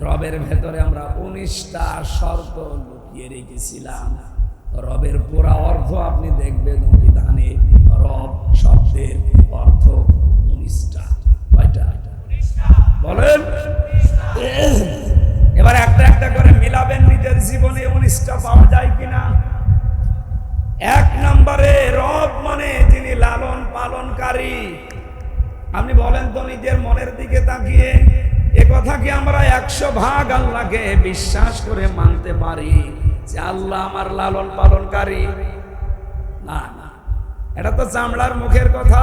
রবের ভেতরে আমরা 19টা শর্ত লুকিয়ে রেখেছিলাম। রবের পুরা অর্থ আপনি দেখবেন বিধানে। রব শব্দের অর্থ 19টা। কয়টা বলেন? এবার একটা একটা করে মিলাবেন নিজের জীবনে 19টা পাওয়া যায় কিনা। 1 নম্বরে রব মানে যিনি লালন পালনকারী। আপনি বলেন তো নিজের মনের দিকে তাকিয়ে, এ কথা কি আমরা 100% আল্লাহকে বিশ্বাস করে মানতে পারি যে আল্লাহ আমার লালন পালনকারী? না না, এটা তো চামড়ার মুখের কথা।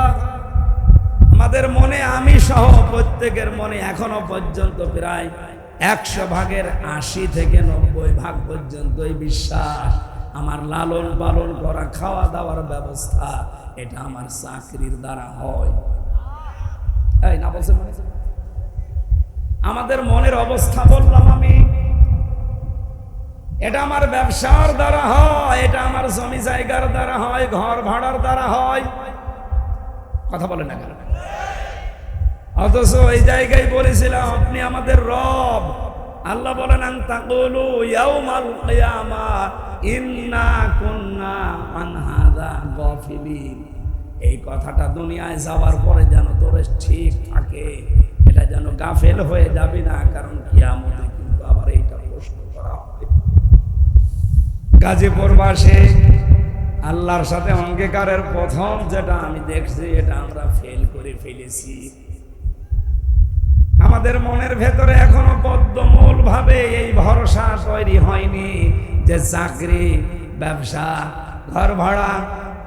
আমাদের মনে, আমি সহ প্রত্যেকের মনে এখনো পর্যন্ত প্রায় 100 ভাগের 80 থেকে 90 ভাগ পর্যন্ত এই বিশ্বাস, আমার লালন পালন করা, খাওয়া দাওয়ার ব্যবস্থা, এটা আমার চাকরির দ্বারা হয়। এই না বলছেন, আমাদের মনের অবস্থা বললাম আমি। এটা আমার ব্যবসার দ্বারা হয়, এটা আমার জমি জায়গার দ্বারা হয়, ঘর ভাড়ার দ্বারা হয়। কথা বলে না কেন? অথচ এই জায়গায় বলেছিলাম আপনি আমাদের রব। আল্লাহ বলেন আনতাকুলু ইয়াউমাল কিয়ামাহ ইন্না কুন্না আন হাযা গাফিলিন। এই কথাটা দুনিয়ায় যাওয়ার পরে যেন তোর ঠিক থাকে, এটা যেন গাফেল হয়ে যাবি না, কারণ কিয়ামতে কিন্তু আবার এইটা প্রশ্ন করা হবে। গাজীপুরবাসী আল্লাহর সাথে অঙ্গীকারের প্রথম যেটা আমি দেখছি, এটা আমরা ফেল করে ফেলেছি। আমাদের মনের ভেতরে এখনো বদ্ধমূল ভাবে এই ভরসা তৈরি হয়নি যে চাকরি, ব্যবসা, ঘর ভাড়া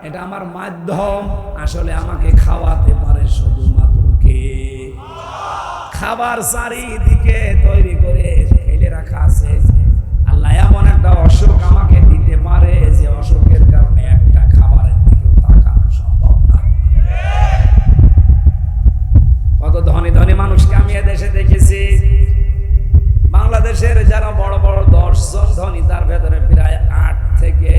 এটা আমার মাধ্যম। আসলে আমাকে খাওয়াতে পারে শুধুমাত্র কে? খাবার চারিদিকে তৈরি করে ফেলে রাখা আছে। আল্লাহ এমন একটা অসুখ আমাকে দিতে পারে যে অসুখের কারণে একটা খাবারের দিকেও তাকানো সম্ভব না। ধনী ধনী মানুষকে আমি এদেশে দেখেছি। বাংলাদেশের যারা বড় বড় 10 জন ধনী, তার ভেতরে প্রায় 8 থেকে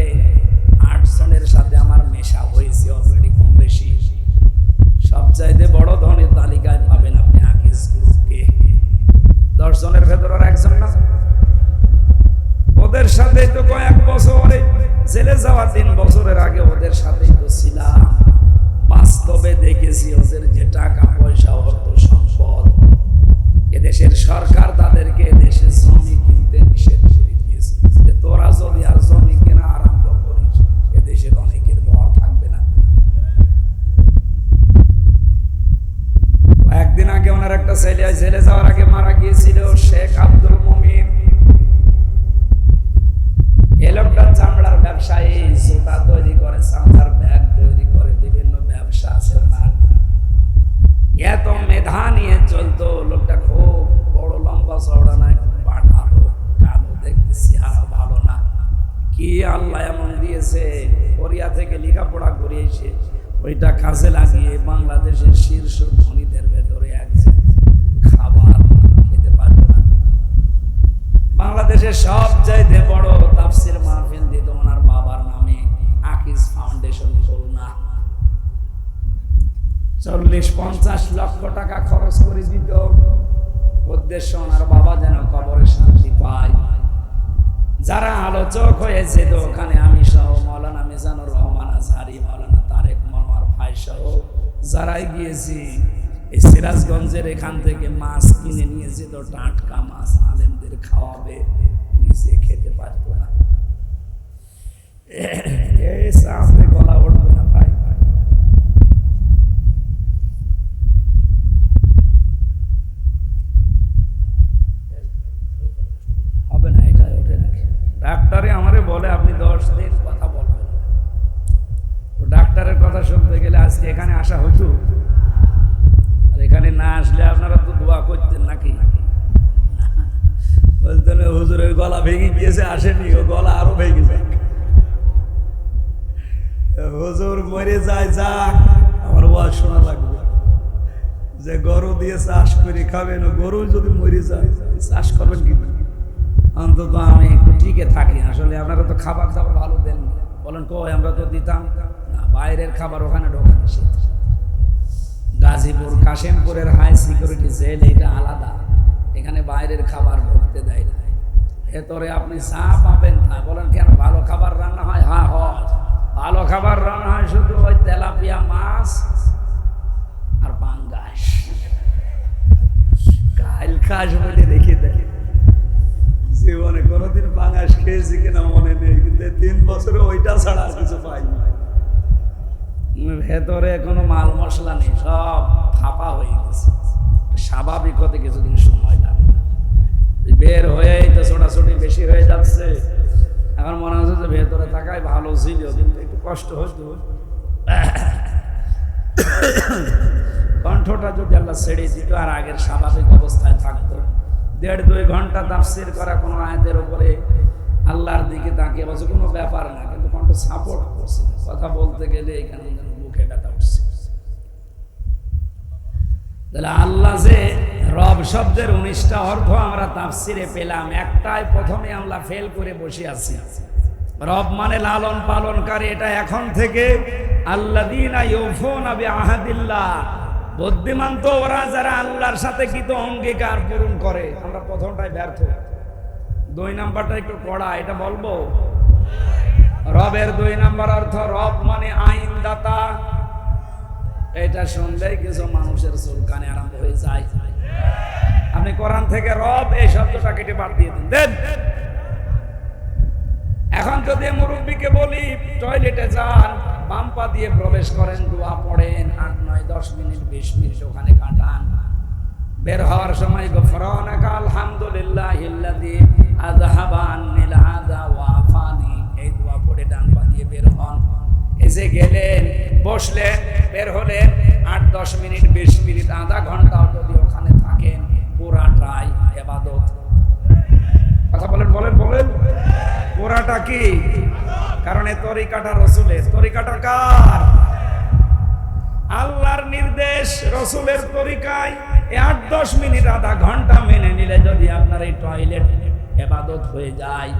8 জনের সাথে আমার মেশা হয়েছে অলরেডি, কম বেশি। সবচাইতে বড় ধনীর তালিকায় পাবেন আপনি আকিজ গ্রুপকে। 10 জনের ভেতরে একজন না। ওদের সাথেই তো কয়েক বছরে জেলে যাওয়া, 3 বছরের আগে ওদের সাথেই তো ছিলাম। বাস্তবে দেখেছি ওদের যে টাকা পয়সা, অর্থ সম্পদ, এদেশের সরকার তাদেরকে এদেশে জমি কিনতে নিষেধ করে দিয়েছে যে তোরা যদি আর জমি কেনা আরম্ভ করিস, এদেশের অনেকের ঘর থাকবে না। একদিন আগে ওনার একটা ছেলে জেলে যাওয়ার আগে মারা গিয়েছিল, শেখ আব্দুল মুমিন। এই লোকটা চামড়ার ব্যবসায়ী, জুতা তৈরি করে, চামড়ার ব্যাগ তৈরি করে, বিভিন্ন ব্যবসা আছে ওনার। এত মেধা নিয়ে চলতো লোকটা, খুব বড় লম্বা চওড়া নাই, পাঠালো কালো দেখতেছি, আর ভালো না। কি আল্লাহ এমন দিয়েছে, কোরিয়া থেকে লেখাপড়া করিয়েছে, ওইটা কাজে লাগিয়ে বাংলাদেশের শীর্ষ ধনীদের ভেতরে একজন। খাবার খেতে পারবে না। বাংলাদেশের সবচাইতে বড় তাফসির মাহফিল দিত ওনার বাবার নামে, আকিজ ফাউন্ডেশন খুলনা। 40-50 লক্ষ টাকা খরচ করে দিত। উদ্দেশ্য ওনার বাবা যেন কবরে শান্তি পায়। যারা আলোচক হয়েছে তো ওখানে আমি সহ, মৌলানা মিজানুর রহমান আজহারি, মৌলানা তারেক মনোয়ার ভাই সহ যারাই গিয়েছি, এই সিরাজগঞ্জের এখান থেকে মাছ কিনে নিয়ে যেত, টাটকা মাছ, আলেমদের খাওয়াবে, নিজে খেতে পারতো না। এই সাথে গলা উঠবে না ভাই। হবে না, এটা ওঠে নাকি? ডাক্তারে আমারে বলে আপনি 10 দিন কথা বলবেন। তো ডাক্তারের কথা শুনতে গেলে আজকে এখানে আসা হতো, আর এখানে না আসলে আপনারা তো দোয়া করতেন নাকি? বলতেন হুজুরের গলা ভেঙে গিয়েছে, আসেনি, ও গলা আরো ভেঙে যায়। হুজুর মরে যায়, যাক, আমার ওয়াজ শোনা লাগবে। যে গরু দিয়ে চাষ করে খাবেন, গরু যদি মরে যায় চাষ করবেন কি? অন্তত আমি একটু টিকে থাকি। আসলে আপনারা তো খাবার দাবার ভালো দেন, বলেন কই আমরা তো দিতাম না। বাইরের খাবার ওখানে ঢোকা নিষেধ। গাজীপুর কাশিমপুরের হাই সিকিউরিটি জেল, এটা আলাদা। এখানে বাইরের খাবার ঢুকতে দেয় না। ভেতরে আপনি চা পাবেন তা। বলেন কেন? ভালো খাবার রান্না হয়? হ্যাঁ হয়, ভালো খাবার রান্না হয়, শুধু ওই তেলাপিয়া মাছ আর পাঙ্গাস। কাল খাস বলে রেখে দেয়। জীবনে কোনোদিন পাঙ্গাস খেয়েছি কিনা মনে নেই, কিন্তু 3 বছরে ওইটা ছাড়া আর কিছু পাইনি। ভেতরে কোনো মাল মশলা নেই, সব ফাঁপা হয়ে গেছে। স্বাভাবিক হতে কিছুদিন সময় লাগবে। বের হয়েই তো ছোটাছুটি বেশি হয়ে যাচ্ছে। এখন মনে হচ্ছে যে ভেতরে থাকাই ভালো ছিল, কিন্তু একটু কষ্ট হতো। কণ্ঠটা যদি আল্লাহ ছেড়ে দিত আর আগের স্বাভাবিক অবস্থায় থাকতো, 1.5-2 ঘন্টা তাফসীর করা কোনো আয়াতের উপরে আল্লাহর দিকে তাকিয়ে বসে কোনো ব্যাপার না, কিন্তু কণ্ঠ সাপোর্ট করছে। কথা বলতে গেলে এখানে মুখে ব্যথা উঠছে। তাহলে আল্লাহ যে রব শব্দের 19টা অর্থ আমরা তাফসীরে পেলাম, একটাই প্রথমে আমরা ফেল করে বসে আছি। রব মানে লালন পালনকারী। এটা এখন থেকে আল্লাযীনা ইউফুনা বিআহাদিল্লাহ, বুদ্ধিমান তো ওরা যারা আল্লাহর সাথে কৃত অঙ্গীকার পূরণ করে। আমরা প্রথমটাই ব্যর্থ। 2 নাম্বারটা একটু কড়া, এটা বলবো। রবের 2 নাম্বার অর্থ, রব মানে আইনদাতা। এটা শুনলেই কিছু মানুষের চুলকানি আরম্ভ হয়ে যায়। আপনি কোরআন থেকে রব এই শব্দটা কেটে বাদ দিয়ে দেন। এখন যদি মুরব্বীকে বলি টয়লেটে যান, বাম পা দিয়ে প্রবেশ করেন, দোয়া পড়েন, 8, 9, 10 মিনিট 20 মিনিট ওখানে কাটান, বের হওয়ার সময় গফরানাকা আলহামদুলিল্লাহিল্লাযী আযহাবা আন্নিল আযা ওয়া আফানি, এই দোয়া পড়ে ডান পা দিয়ে বের হন। এসে গেলেন, বসলেন, বের হলেন, 8, 10 মিনিট 20 মিনিট আধা ঘন্টাও যদি ওখানে থাকেন, পুরাটাই ইবাদত। কথা বলেন বলেন বলেন, পুরাটা কি? কারণ এই তরিকাটা রাসূলের। তরিকাটা কার? আল্লাহর নির্দেশ, রসুলের তরিকায় 8-10 মিনিট আধা ঘন্টা মেনে নিলে যদি আপনার এই টয়লেট ইবাদত হয়ে যায়,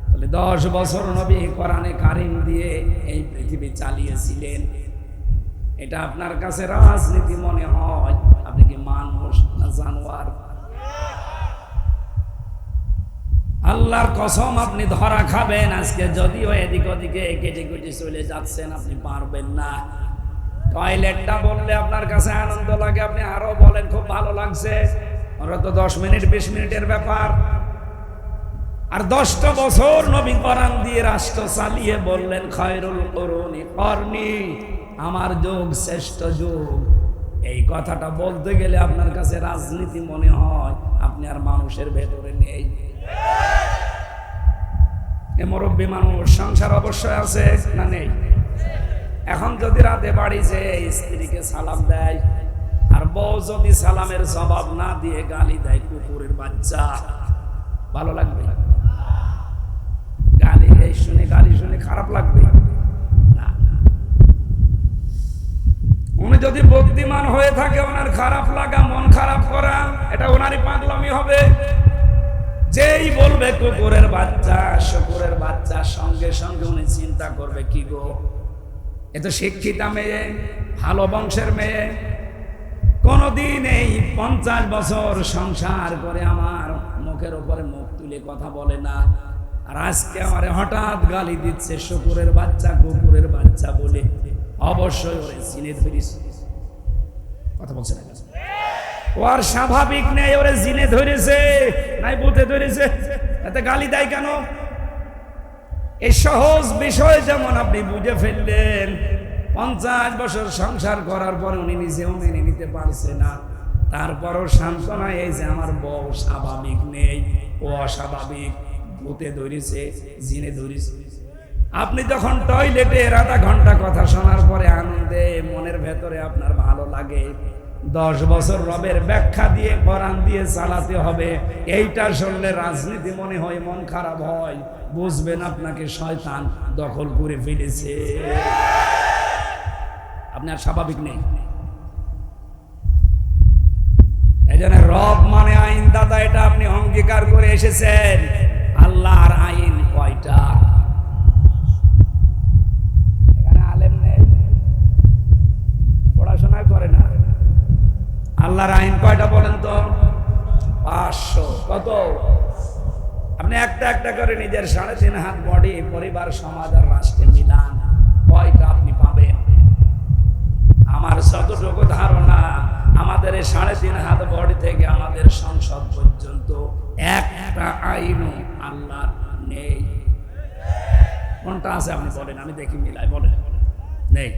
তাহলে 10 বছর নবী কোরআনে কারিম দিয়ে এই পৃথিবী চালিয়েছিলেন। এটা আপনার কাছে রাজনীতি মনে হয়? আপনি কি মানুষ না জানোয়ার? আল্লাহর কসম আপনি ধরা খাবেন আজকে। যদিও এদিক ওদিকে কেটে কেটে চলে যাচ্ছেন, আপনি পারবেন না। টয়লেটটা বললে আপনার কাছে আনন্দ লাগে, আপনি আরো বলেন খুব ভালো লাগছে। ওরা তো 10 মিনিট 20 মিনিটের ব্যাপার। আর 10টা বছর নবী কোরআন দিয়ে রাষ্ট্র চালিয়ে বললেন খায়রুল কুরুনি করনি, আমার যুগ শ্রেষ্ঠ যুগ। এই কথাটা বলতে গেলে আপনার কাছে রাজনীতি মনে হয়, আপনি আর মানুষের ভেতরে নেই। এ মুরব্বী মানুষ, সংসার অবশ্যই আছে না নেই? এখন যদি রাতে বাড়ি যে স্ত্রীকে সালাম দেয়, আর বউ যদি সালামের জবাব না দিয়ে গালি দেয়, কুকুরের বাচ্চা, ভালো লাগবে? গালি শুনে খারাপ লাগবে না। উনি যদি বুদ্ধিমান হয়ে থাকে, ওনার খারাপ লাগা, মন খারাপ করা, এটা ওনারই পাগলামি হবে। যেই বলবে কুকুরের বাচ্চা, শুকুরের বাচ্চা, সঙ্গে সঙ্গে উনি চিন্তা করবে কি গো, এ তো শিক্ষিতা মেয়ে, ভালো বংশের মেয়ে, কোনদিন এই 50 বছর সংসার করে আমার মুখের উপরে মুখ তুলে কথা বলে না, আর আজকে আমারে হঠাৎ গালি দিচ্ছে শুকুরের বাচ্চা, কুকুরের বাচ্চা বলে। অবশ্যই ওরে জিনে ধরেছে। কথা বলছে না? ওর স্বাভাবিক নেই, ওরে জিনে ধরেছে, নাই ভূতে ধরেছে। এতে গালি দেয় কেন? এই সহজ বিষয় যেমন আপনি বুঝে ফেললেন, 50 বছর সংসার করার পর উনি নিজেও মেনে নিতে পারছে না, তারপরও সান্ত্বনা এই যে আমার বউ স্বাভাবিক নেই, ও অস্বাভাবিক, ভূতে ধরেছে, জিনে ধরেছে। আপনি যখন টয়লেটে আধা ঘন্টা কথা শোনার পরে আনন্দে মনের ভেতরে আপনার ভালো লাগে, 10 বছর রবের ব্যাখ্যা দিয়ে কোরআন দিয়ে চালাতে হবে, এইটা শুনলে রাজনীতি মনে হয়, মন খারাপ হয়। বুঝবেন আপনাকে শয়তান দখল করে ফেলেছে, আপনি আর স্বাভাবিক নেই। এই জন্য রব মানে আইন দাতা, এটা আপনি অঙ্গীকার করে এসেছেন। আল্লাহর আইন কয়টা? এখানে আলেম নেই, পড়াশোনা করে না। আল্লাহর আইন কয়টা বলেন তো? 500। কত? আপনি একটা একটা করে নিজের 3.5 হাত বডি, পরিবার, সমাজ আর রাষ্ট্রে মিলান, কয়টা আপনি পাবেন? আমার যতটুকু ধারণা, আমাদের এই 3.5 হাত বডি থেকে আমাদের সংসদ পর্যন্ত একটা আইনও আল্লাহর নেই। কোনটা আছে আপনি বলেন, আমি দেখি মিলাই, বলেন। নেই,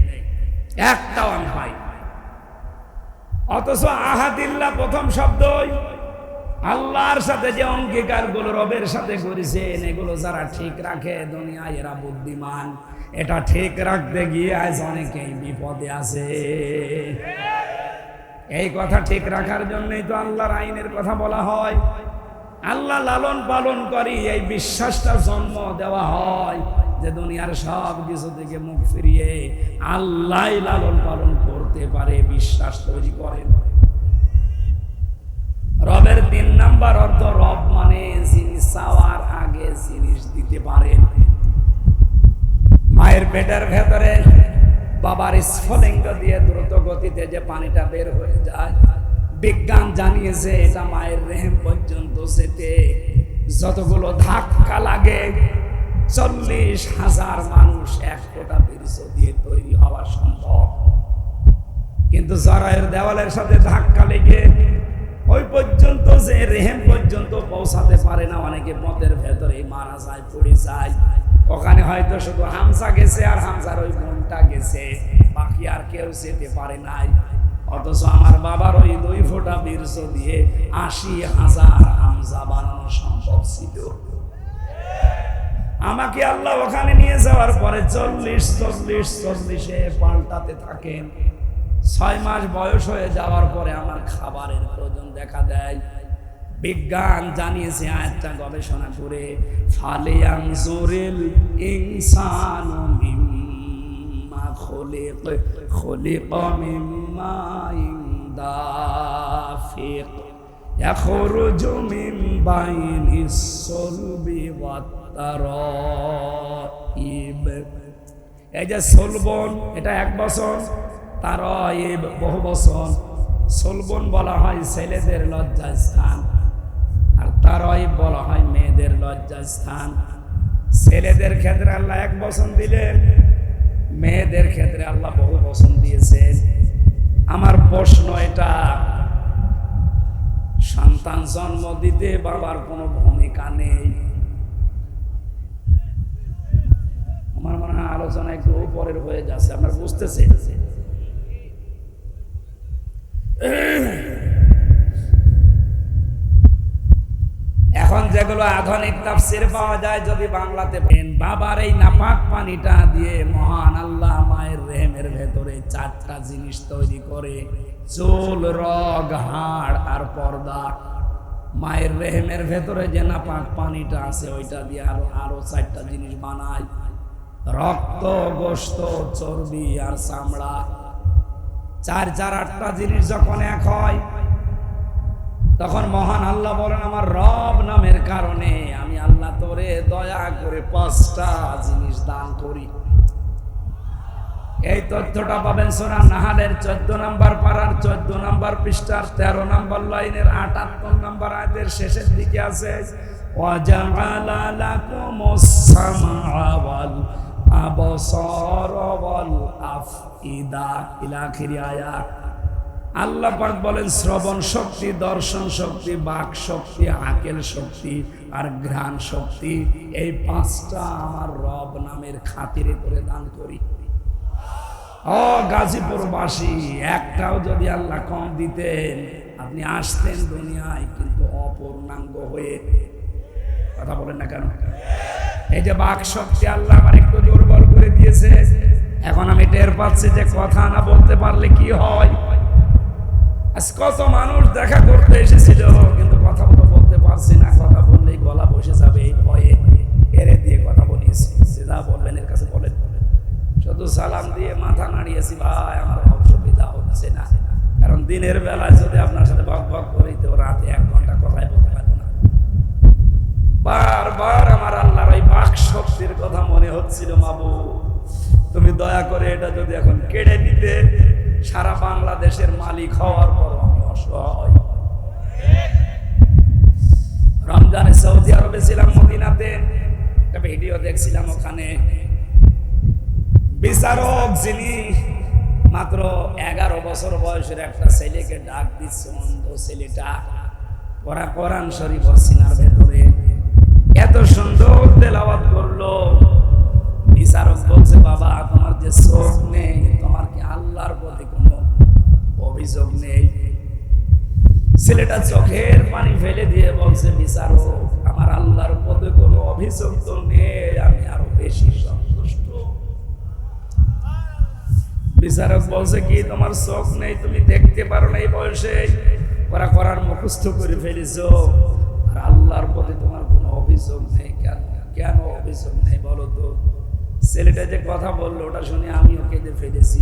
একটাও আমি পাই। অথচ আহাদিল্লাহ প্রথম শব্দই আল্লাহর সাথে যে অঙ্গীকার গুলো রবের সাথে করেছেন, এগুলো যারা ঠিক রাখে দুনিয়ায় এরা বুদ্ধিমান। এটা ঠিক রাখতে গিয়ে আজ অনেকেই বিপদে আছে। এই কথা ঠিক রাখার জন্যই তো আল্লাহর আইনের কথা বলা হয়। আল্লাহ লালন পালন করি, এই বিশ্বাসটা জন্ম দেওয়া হয় যে দুনিয়ার সব কিছু থেকে মুখ ফিরিয়ে আল্লাহ লালন পালন করতে পারে, বিশ্বাস তৈরি করেন। রবের 3 নাম্বার অর্থ, রব মানে জিনিস চাওয়ার আগে জিনিস দিতে পারেন। মায়ের পেটের ভেতরে বাবার স্ফলিঙ্গ দিয়ে দ্রুত গতিতে যে পানিটা বের হয়ে যায়, বিজ্ঞান জানিয়েছে এটা মায়ের রেহেম পর্যন্ত যেতে যতগুলো ধাক্কা লাগে, 40,000 মানুষ 1 ফোঁটা বীর্য দিয়ে তৈরি হওয়া সম্ভব। কিন্তু জরায়ের দেওয়ালের সাথে ধাক্কা লেগে ওই পর্যন্ত যে রেহেম পর্যন্ত পৌঁছাতে পারে না, অনেকে পথের ভেতরে মারা যায়, পড়ে যায়। ওখানে হয়তো শুধু হামজা গেছে আর হামজার ওই বোনটা গেছে, বাকি আর কেউ যেতে পারে নাই। অথচ আমার বাবার ওই 2 ফোঁটা বীর্য দিয়ে 80,000 হামজা বানানো সম্ভব ছিল। আমাকে আল্লাহ ওখানে নিয়ে যাওয়ার পরে 40 পাল্টাতে থাকেন। 6 মাস বয়স হয়ে যাওয়ার পরে আমার খাবারের প্রয়োজন দেখা দেয়। বিজ্ঞান জানিয়েছে, আয়াতটা গবেষণা করে, ফালিয়ানজুরিল ইনসানু মিম্মা খুলিক খুলিক মিন মাইন দাফিক ইয়াখরুজু মিন বাইনিস সুলবি ওয়াত তারাইব। এই যে সলবন, এটা এক বছর, তারাইব বহু বছর। সলবন বলা হয় ছেলেদের লজ্জাস্থান, আর তারাইব বলা হয় মেয়েদের লজ্জাস্থান। ছেলেদের ক্ষেত্রে আল্লাহ এক বছর দিলেন, মেয়েদের ক্ষেত্রে আল্লাহ বহু বছর দিয়েছেন। আমার প্রশ্ন এটা, সন্তান জন্ম দিতে বাবার কোনো ভূমিকা নেই? আমার মনে হয় আলোচনা একটু উপরের হয়ে যাচ্ছে, আপনারা বুঝতেছেন? এখন যেগুলো আধুনিক তাফসীর পাওয়া যায়, যদি বাংলাতে পেন, বাবার এই নাপাক পানিটা দিয়ে মহান আল্লাহ মায়ের রেহেমের ভেতরে 4টা জিনিস তৈরি করে, চুল, রগ, হাড় আর পর্দা। মায়ের রেহেমের ভেতরে যে নাপাক পানিটা আছে ওইটা দিয়ে আরো 4টা জিনিস বানায়, রক্ত, গোশত, চর্বি আর চামড়া। 4 4 8টা জিনিস যখন এক হয়, তখন মহান আল্লাহ বলেন, আমার রব নামের কারণে আমি আল্লাহ তোরে দয়া করে 5টা জিনিস দান করি। এই তথ্যটা পাবেন সূরা নাহলের 14 নম্বর পারার 14 নম্বর পৃষ্ঠার 13 নম্বর লাইনের 78 নম্বর আয়াতের শেষের দিকে আছে, ওয়াজআলা লাকুমুস সামআ ওয়াল আবসারা ওয়াল আফইদা ইলা আখিরি আয়াত। আল্লাহ পাক বলেন, শ্রবণ শক্তি, দর্শন শক্তি, বাক শক্তি, আকেল শক্তি আর ঘ্রাণ শক্তি, এই 5টা আমার রব নামের খাতিরে করে দান করি। ও গাজীপুরবাসী, একটাও যদি আল্লাহ কম দিতেন, আপনি আসতেন দুনিয়ায় কিন্তু অপূর্ণাঙ্গ হয়ে। কথা বলেন না কেন? এই যে বাক শক্তি আল্লাহ আমার একটু দুর্বল করে দিয়েছে, এখন আমি টের পাচ্ছি যে কথা না বলতে পারলে কি হয়। আজ কত মানুষ দেখা করতে এসেছিল, কিন্তু কথা বলতে পারছি না, কথা বললেই গলা বসে যাবে এই ভয়ে এরে দিয়ে কথা বলিয়েছি। যা বলবেন এর কাছে বলেন, শুধু সালাম দিয়ে মাথা নাড়িয়েছি, ভাই আমার অসুবিধা হচ্ছে না, কারণ দিনের বেলায় যদি আপনার সাথে বক বক করি তো রাতে 1 ঘন্টা কথাই বলতে পারবো না। বারবার আমার আল্লাহর ওই বাক শক্তির কথা মনে হচ্ছিল, মাবুদ তুমি দয়া করে এটা যদি এখন কেড়ে নিতে, সারা বাংলাদেশের মালিক হওয়ার পর আমি অসহায়। রমজানে সৌদি আরবে ছিলাম, মদিনাতে একটা ভিডিও দেখছিলাম, ওখানে বিচারক যিনি মাত্র 11 বছর বয়সের একটা ছেলেকে ডাক দিচ্ছে, অন্ধ ছেলেটা, ওরা কোরআন শরীফ সিনার ভেতরে এত সুন্দর তেলাওয়াত করলো। বিচারক বলছে, বাবা তোমার যে চোখ নেই, তোমার কি আল্লাহর প্রতি কোনো অভিযোগ নেই? ছেলেটা চোখের পানি ফেলে দিয়ে বলছে, বিচারক আমার আল্লাহর প্রতি কোনো অভিযোগ তো নেই, আমি আরো বেশি সন্তুষ্ট। বিচারক বলছে, কি তোমার চোখ নেই, তুমি দেখতে পারো না এই বয়সে, ওরা করার মুখস্থ করে ফেলেছো, আর আল্লাহর প্রতি তোমার কোনো অভিযোগ নেই? কেন অভিযোগ নেই বলো তো? ছেলেটা যে কথা বললো ওটা শুনে আমিও কেঁদে ফেলেছি।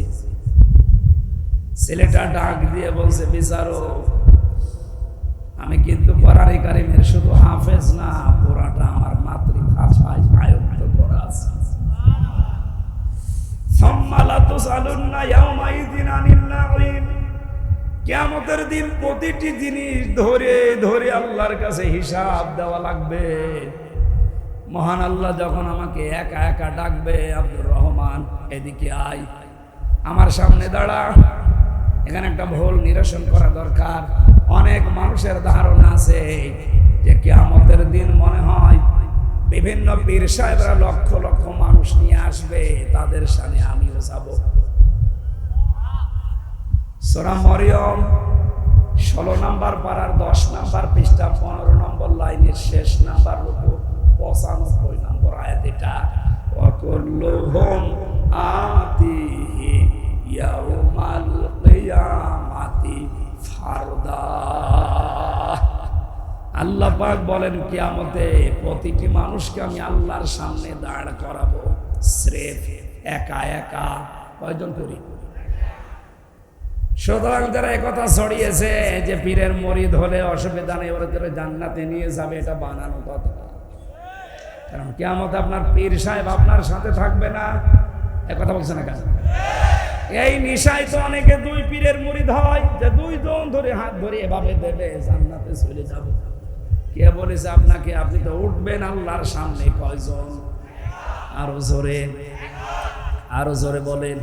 ছেলেটা ডাক দিয়ে বলছে, বিচারক আমি কিন্তু কোরআনে কারিমের শুধু হাফেজ না, পুরাটা আমার মাতৃভাষায় আয়ত্ত করা আছে। কিয়ামতের দিন প্রতিটি জিনিস ধরে ধরে আল্লাহর কাছে হিসাব দেওয়া লাগবে। মহান আল্লাহ যখন আমাকে একা একা ডাকবে, আব্দুর রহমান এদিকে আয়, আমার সামনে দাঁড়া, এখানে একটা ভুল নিরসন করা দরকার। অনেক মানুষের ধারণা আছে যে কিয়ামতের দিন মনে হয় বিভিন্ন পীর সাহেবরা লক্ষ লক্ষ মানুষ নিয়ে আসবে, তাদের সামনে আমিও যাব। সূরা মরিয়ম 16 নম্বর পারার 10 নম্বর পৃষ্ঠা 15 নম্বর লাইনের শেষ নাম্বার রূপে 95 নম্বর আয়াত। এটা ওয়াকুল্লুহুম আতিহি ইয়াউমাল কিয়ামাতি ফারদা। আল্লাহ পাক বলেন, কিয়ামতে প্রতিটি মানুষকে আমি আল্লাহর সামনে দাঁড় করাবো, স্রেফ একা একা। কয়জন করি? সুতরাং যারা একথা ছড়িয়েছে যে পীরের মরিদ হলে অসুবিধা নেই, ওরা যারা জান্নাতে নিয়ে যাবে, এটা বানানো কথা। কারণ কিয়ামতে আপনার পীর সাহেব আপনার সাথে থাকবে না, একথা বলছে না কেন? এই নিশায় তো অনেকে দুই পীরের মুরিদ হয়, যে দুইজন ধরে হাত ধরে এভাবে দেবে জান্নাতে চলে যাব। কে বলেছে আপনাকে? আপনি তো উঠবেন আল্লাহর সামনে। কয়জন? আরো জোরে, আরো জোরে বলেন।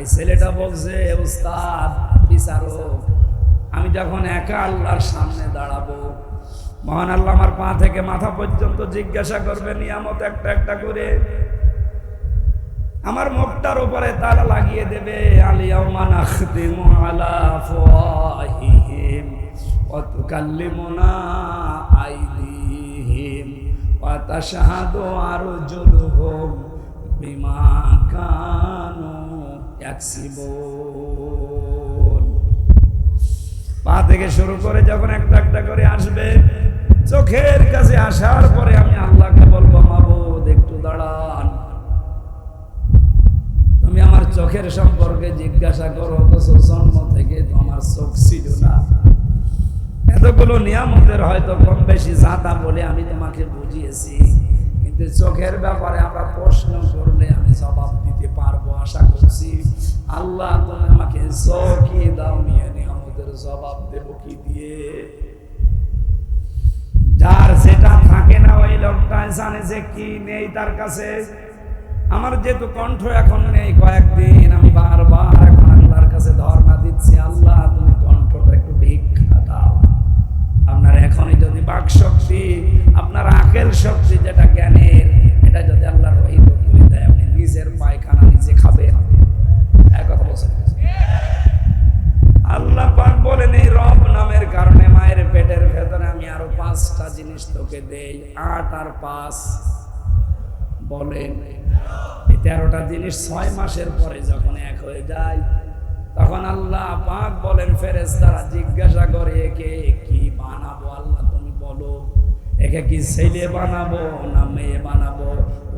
এই ছেলেটা বলছে, উস্তাদ বিচারক, আমি যখন একা আল্লাহর সামনে দাঁড়াবো, মহান আল্লাহ আমার পা থেকে মাথা পর্যন্ত জিজ্ঞাসা করবে নিয়ামত একটা একটা করে, আমার মুখটার উপরে তালা লাগিয়ে দেবে। আলিয়াউমা নাখতিমু আলা আফওয়াহিহিম ওয়া তুকাল্লিমুনা আইদিহিম ওয়া তাশহাদু আরজুলুহুম বিমা কানু ইয়াকসিবুন। পা থেকে শুরু করে যখন একটা একটা করে আসবে, চোখের কাছে আসার পরে আমি আল্লাহকে বলবো, মাবুদ একটু দাঁড়ান, তুমি আমার চোখের সম্পর্কে জিজ্ঞাসা করো, অথচ জন্ম থেকে তো আমার চোখ ছিল না। এতগুলো নিয়ামতের হয়তো কম বেশি জাতা বলে আমি তোমাকে বুঝিয়েছি, কিন্তু চোখের ব্যাপারে আমরা প্রশ্ন করলে আমি জবাব দিতে পারবো আশা করছি। আল্লাহ তুমি আমাকে চোখই দাও, নিয়ে নিয়ামতের জবাব দেব কি দিয়ে? যার যেটা থাকে না ওই লোকটা জানে যে কি নেই তার কাছে। আমার যেহেতু কণ্ঠ এখন নেই, কয়েকদিন আমি বারবার এখন আল্লাহর কাছে ধর্ণা দিচ্ছি, আল্লাহ তুমি কণ্ঠটা একটু ভিক্ষা দাও। আপনার এখনই যদি বাক শক্তি, আপনার আকেল শক্তি যেটা জ্ঞানের, এটা যদি আল্লাহর রহিত করে দেয়, আপনি নিজের পায়খানা নিজে খাবেন। এক কথা বলছেন। আল্লাহ পাক বলেন, এই রব নামের কারণে মায়ের পেটের ভেতরে আমি আরো 5টা জিনিস তোকে দেই। 8 আর 5 বলেন, এই 13টা জিনিস 6 মাসের পরে যখন এক হয়ে যায়, তখন আল্লাহ পাক বলেন, ফেরেশতারা জিজ্ঞাসা করে, একে কি বানাবো? আল্লাহ তুমি বলো, একে কি ছেলে বানাবো না মেয়ে বানাবো?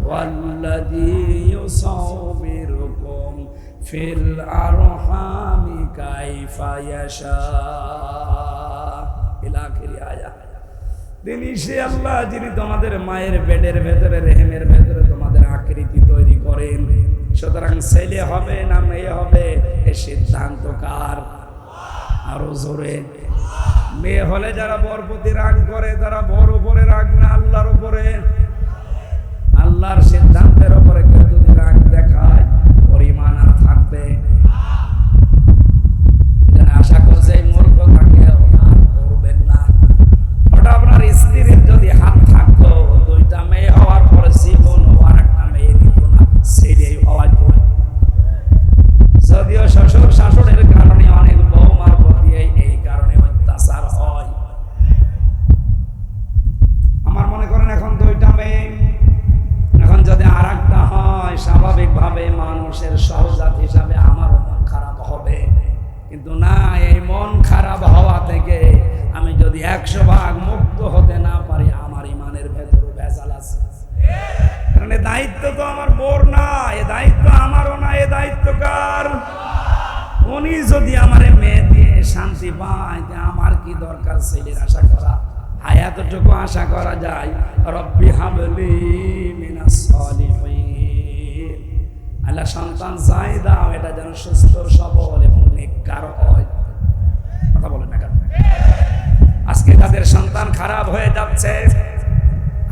ওয়াল্লাযী ইউসাউবিরুকুম ফিল আরহামি কাইফা ইয়াশা ইলা আখিরি আয়াত। তিনি সে আল্লাহ যিনি তোমাদের মায়ের পেটের ভেতরে, রেহেমের ভেতরে তোমাদের আকৃতি তৈরি করেন। সুতরাং ছেলে হবে না মেয়ে হবে, এ সিদ্ধান্ত কার? আরো জোরে। মেয়ে হলে যারা বর প্রতি রাগ করে, তারা বর উপরে রাগ না আল্লাহর উপরে। আল্লাহর সিদ্ধান্তের উপরে কেউ যদি রাগ দেখায়, পরিমাণ আর থাকবে। এখানে আশা করছে এই মূর্খ তাকে করবেন না। ওটা আপনার স্ত্রীর যদি হাত থাকতো, 2টা মেয়ে হওয়ার পরে জীবন আর একটা মেয়ে দিত না, ছেলেই হওয়ার পরে। যদিও শ্বশুর শাশুড়ের কারণে অনেক বৌমার প্রতি এই কারণে অত্যাচার হয়। আমার মনে করেন এখন 2টা মেয়ে, এখন যদি আর একটা হয়, স্বাভাবিকভাবে মানুষের সহজাত হিসাবে আমারও মন খারাপ হবে। কিন্তু না, এই মন খারাপ হওয়া থেকে আমি যদি 100 ভাগ মুক্ত হতে না পারি, আমার ইমানের ভেতরে ভেজাল আছে। কারণ এ দায়িত্ব তো আমার বোর না, এ দায়িত্ব আমারও না, এ দায়িত্ব কার? উনি যদি আমার মেয়ে দিয়ে শান্তি পায়, আমার কি দরকার ছেলের আশা করা? হায়াতটুকু আশা করা যায়, রব্বি হাবলি মিনাস সালিহিন। আল্লাহ সন্তান চাই দাও, এটা যেন সুস্থ সবল এবং নেককার হয়। কথা বলেন না কেন? আজকে তাদের সন্তান খারাপ হয়ে যাচ্ছে।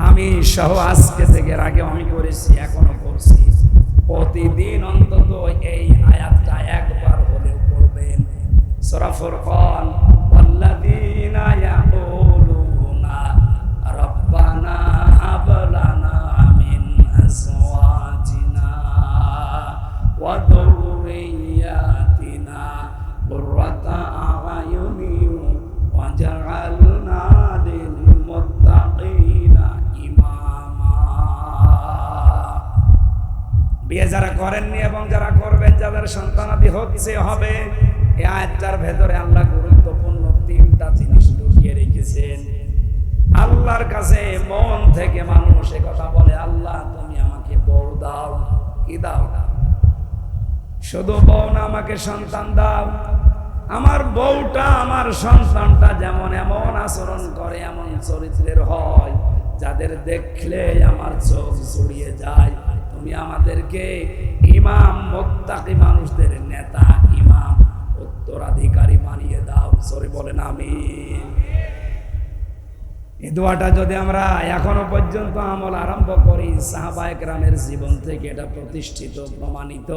আমি সহ আজকে থেকে, এর আগে আমি করেছি, এখনো করছি, প্রতিদিন অন্তত এই আয়াতটা একবার হলেও পড়বেন। সূরা ফুরকান, ওয়াল্লাযীনা ইয়াকুলুনা রাব্বানা হাব লানা মিন আজওয়াজিনা ওয়া যুররিয়াতিনা কুররাতা আ'য়ুনিন ওয়াজআলনা লিল মুত্তাকিনা ইমামা। বিয়ে যারা করেননি এবং যারা করবেন, যাদের সন্তানাদি হচ্ছে হবে, এই আয়াতটার ভেতরে আল্লাহ গুরুত্বপূর্ণ 3টা জিনিস ঢুকিয়ে রেখেছেন। আল্লাহর কাছে মন থেকে মানুষ কথা বলে, আল্লাহ তুমি আমাকে বউ দাও। কি দাও? শুধু বউ না, আমাকে সন্তান দাও। আমার বউটা আমার সন্তানটা যেমন এমন আচরণ করে, এমন চরিত্রের হয়, যাদের দেখলে আমার চোখ জুড়িয়ে যায়। তুমি আমাদেরকে ইমাম মুত্তাকি মানুষদের নেতা, ইমাম উত্তরাধিকারী বানিয়ে দাও। সরি বলেন আমিন। এই দোয়াটা যদি আমরা এখনো পর্যন্ত আমল আরম্ভ করি, সাহাবায়ে কেরামের জীবন থেকে এটা প্রতিষ্ঠিত, প্রমাণিত।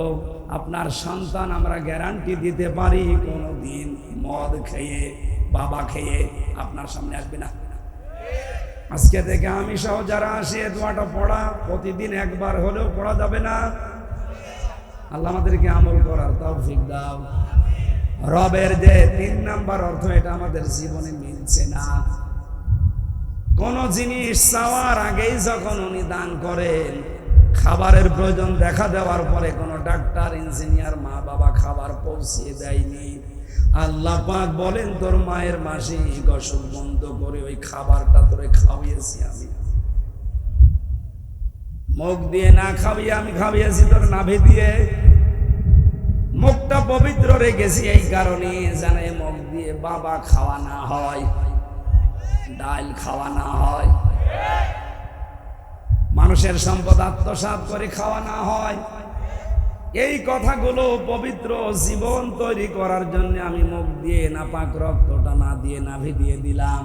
আপনার সন্তান আমরা গ্যারান্টি দিতে পারি কোনোদিন মদ খেয়ে, বাবা খেয়ে আপনার সামনে আসবে না। আজকে থেকে আমি সহ যারা আসে দোয়াটা পড়া প্রতিদিন একবার হলেও পড়া যাবে না? আল্লাহ আমাদেরকে আমল করার তৌফিক দাও। রবের যে 3 নাম্বার অর্থ, এটা আমাদের জীবনে মিলছে না। কোন জিনিস চাওয়ার আগেই যখন উনি দান করেন, খাবারের প্রয়োজন দেখা দেওয়ার পরে কোন ডাক্তার, ইঞ্জিনিয়ার, মা বাবা খাবার পৌঁছিয়ে দেয়নি, আল্লাহ পাক বলেন তোর মায়ের মাসিক অসুখ বন্ধ করে ওই খাবারটা তোরে খাওয়িয়েছি আমি। মুখ দিয়ে না খাওয়িয়ে আমি খাওয়িয়েছি তোর নাভি দিয়ে। মুখটা পবিত্র রেখেছি এই কারণে যেন মুখ দিয়ে বাবা খাওয়া না হয়, ডাল খাওয়া না হয়, মানুষের সম্পদ আত্মসাৎ করে খাওয়া না হয়। এই কথাগুলো পবিত্র জীবন তৈরি করার জন্য আমি মুখ দিয়ে নাপাক রক্তটা না দিয়ে নাভি দিয়ে দিলাম।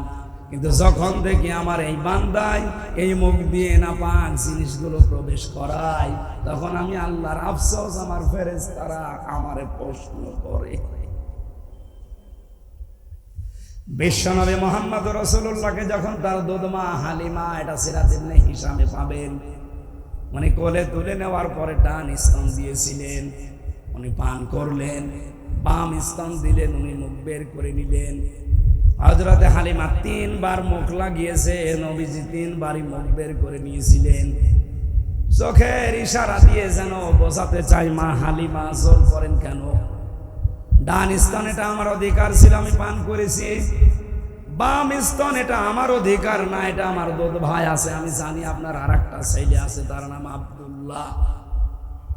কিন্তু যখন দেখি আমার এই বান্দায় এই মুখ দিয়ে নাপাক জিনিসগুলো প্রবেশ করায়, তখন আমি আল্লাহর আফসোস, আমার ফেরেশতারা আমারে প্রশ্ন করে। বিশ্বনবী মুহাম্মদ রাসূলুল্লাহকে যখন তার দুধমা হালিমা, এটা সিরাত ইবনে হিশামে পাবেন, উনি কোলে তুলে নেওয়ার পরে ডান স্তন দিয়েছিলেন, উনি পান করলেন, বাম স্তন দিলেন, উনি মুখ বের করে নিলেন। হযরতে হালিমা 3 বার মুখ লাগিয়েছে, নবীজি 3 বারই মুখ বের করে নিয়েছিলেন। চোখের ইশারা দিয়ে যেন বোঝাতে চাই, মা হালিমা জোর করেন কেন? ডান স্তন এটা আমার অধিকার ছিল, আমি পান করেছি। বাম স্তন এটা আমার অধিকার না, এটা আমার দুধ ভাই আছে। আমি জানি আপনার আর একটা ছেলে আছে, তার নাম আব্দুল্লাহ,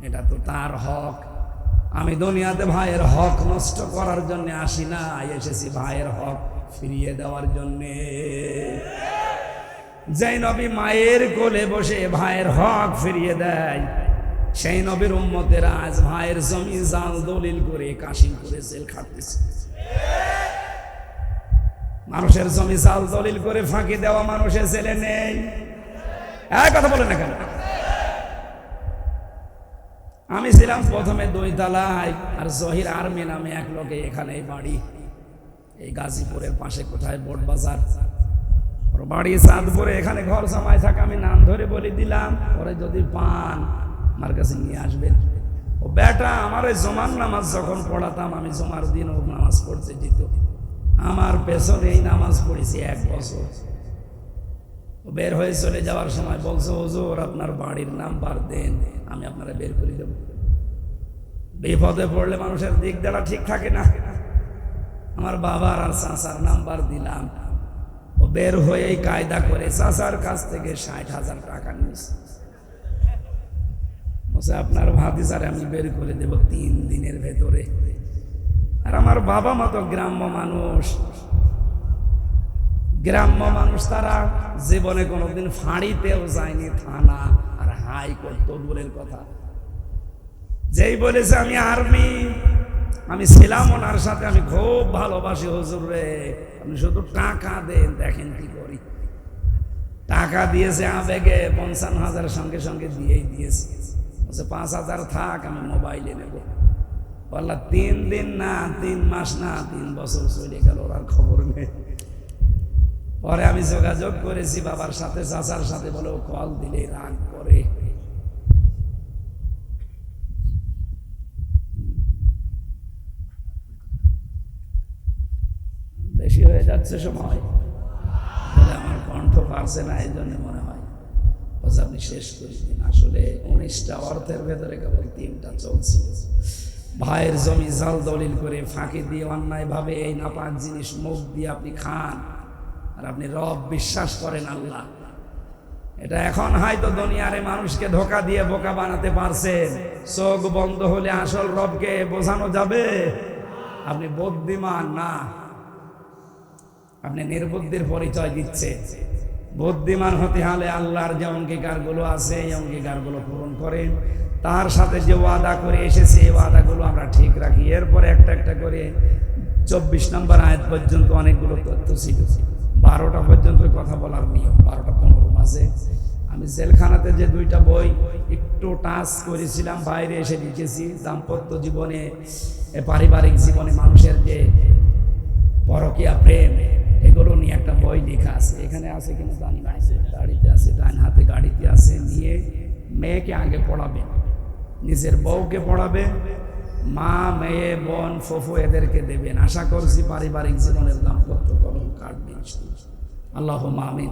এটা তো তার হক। আমি দুনিয়াতে ভাইয়ের হক নষ্ট করার জন্য আসি না, এসেছি ভাইয়ের হক ফিরিয়ে দেওয়ার জন্যে। যেই নবী মায়ের কোলে বসে ভাইয়ের হক ফিরিয়ে দেয়, সেই নবীর উম্মতেরা আজ ভাইয়ের জমি জাল দলিল করে কাশিম করে জেল খাটতেছে। মানুষের জমি জাল দলিল করে ফাঁকি দেওয়া মানুষের ছেলে নেই। এক কথা বলে না কেন? আমি ছিলাম প্রথমে 2 তলায়, আর জহির আর্মি নামে এক লোকে এখানে বাড়ি, এই গাজীপুরের পাশে কোথায় বোট বাজার, ওর বাড়ি চাঁদপুরে। এখানে ঘর জামাই থাকে, আমি নাম ধরে বলে দিলাম, ওরে যদি পান আমার কাছে নিয়ে আসবেন। ও বেটা আমার ওই জমার নামাজ যখন পড়াতাম, আমি জমার দিন ও নামাজ পড়তে যেত, আমার পেছনে এই নামাজ পড়েছি 1 বছর। ও বের হয়ে চলে যাওয়ার সময় বলছে, হুজুর আপনার বাড়ির নাম্বার দেন, আমি আপনারা বের করে দেব। বিপদে পড়লে মানুষের দিক দেওয়া ঠিক থাকে না। আমার বাবার আর চাচার নাম্বার দিলাম। ও বের হয়ে কায়দা করে চাচার কাছ থেকে 60,000 টাকা নিয়েছে। বলছে আপনার ভাতিজারে আমি বের করে দেব 3 দিনের ভেতরে। আর আমার বাবা মা তো গ্রাম্য মানুষ, তারা জীবনে কোনোদিন ফাঁড়িতেও যায়নি, থানা আর হাইকোর্ট তো দূরের কথা। যেই বলেছে আমি আর্মি, আমি ছিলাম ওনার সাথে, আমি খুব ভালোবাসি হুজুর রে, আপনি শুধু টাকা দেন, দেখেন কি করি। টাকা দিয়েছে আবেগে, 55,000 সঙ্গে সঙ্গে দিয়েই দিয়েছে। বলছে 5,000 থাক, আমি মোবাইলে নেব। বললা 3 দিন না, 3 মাস না, 3 বছর চলে গেল, ওর আর খবর নেই। পরে আমি যোগাযোগ করেছি বাবার সাথে, চাচার সাথে, বলে ও কল দিলে রাগ করে। বেশি হয়ে যাচ্ছে সময়, বলে আমার কণ্ঠ পারছে না, এই জন্য মনে হয়। বলছে আপনি শেষ করে দিন। আসলে 19টা অর্থের ভেতরে কেবল 3টা চলছিল। ভাইয়ের জমি জাল দলিল করে ফাঁকি দিয়ে অন্যায় ভাবে এই নাপাক জিনিস মুখ দিয়ে আপনি খান, আর আপনি রব বিশ্বাস করেন আল্লাহ, এটা এখন হয়তো দুনিয়ারে মানুষকে ধোঁকা দিয়ে বোকা বানাতে পারছেন। চোখ বন্ধ হলে আসল রবকে বোঝানো যাবে? আপনি বুদ্ধিমান না, আপনি নির্বুদ্ধির পরিচয় দিচ্ছে। বুদ্ধিমান হতে হলে আল্লাহর যে অঙ্গীকারগুলো আছে এই অঙ্গীকারগুলো পূরণ করেন, তার সাথে যে ওয়াদা করে এসেছে এই ওয়াদাগুলো আমরা ঠিক রাখি। এরপরে একটা একটা করে 24 নম্বর আয়াত পর্যন্ত অনেকগুলো তথ্য ছিল। 12টা পর্যন্ত কথা বলার নিয়ম, 12টা 15 মাসে আমি জেলখানাতে যে 2টা বই একটু টাচ করেছিলাম, বাইরে এসে লিখেছি। দাম্পত্য জীবনে, পারিবারিক জীবনে মানুষের যে পরকীয়া প্রেম, এগুলো নিয়ে একটা বই লেখা আছে। এখানে আছে কিনা জানি না, গাড়িতে আছে, ডান হাতে গাড়িতে আছে। নিয়ে মেয়েকে আগে পড়াবে, নিজের বউকে পড়াবে, মা, মেয়ে, বোন, ফুফু এদেরকে দেবেন। আশা করছি পারিবারিক জীবনের দাম্পত্য কলম কাটবে। আল্লাহুম্মা আমিন।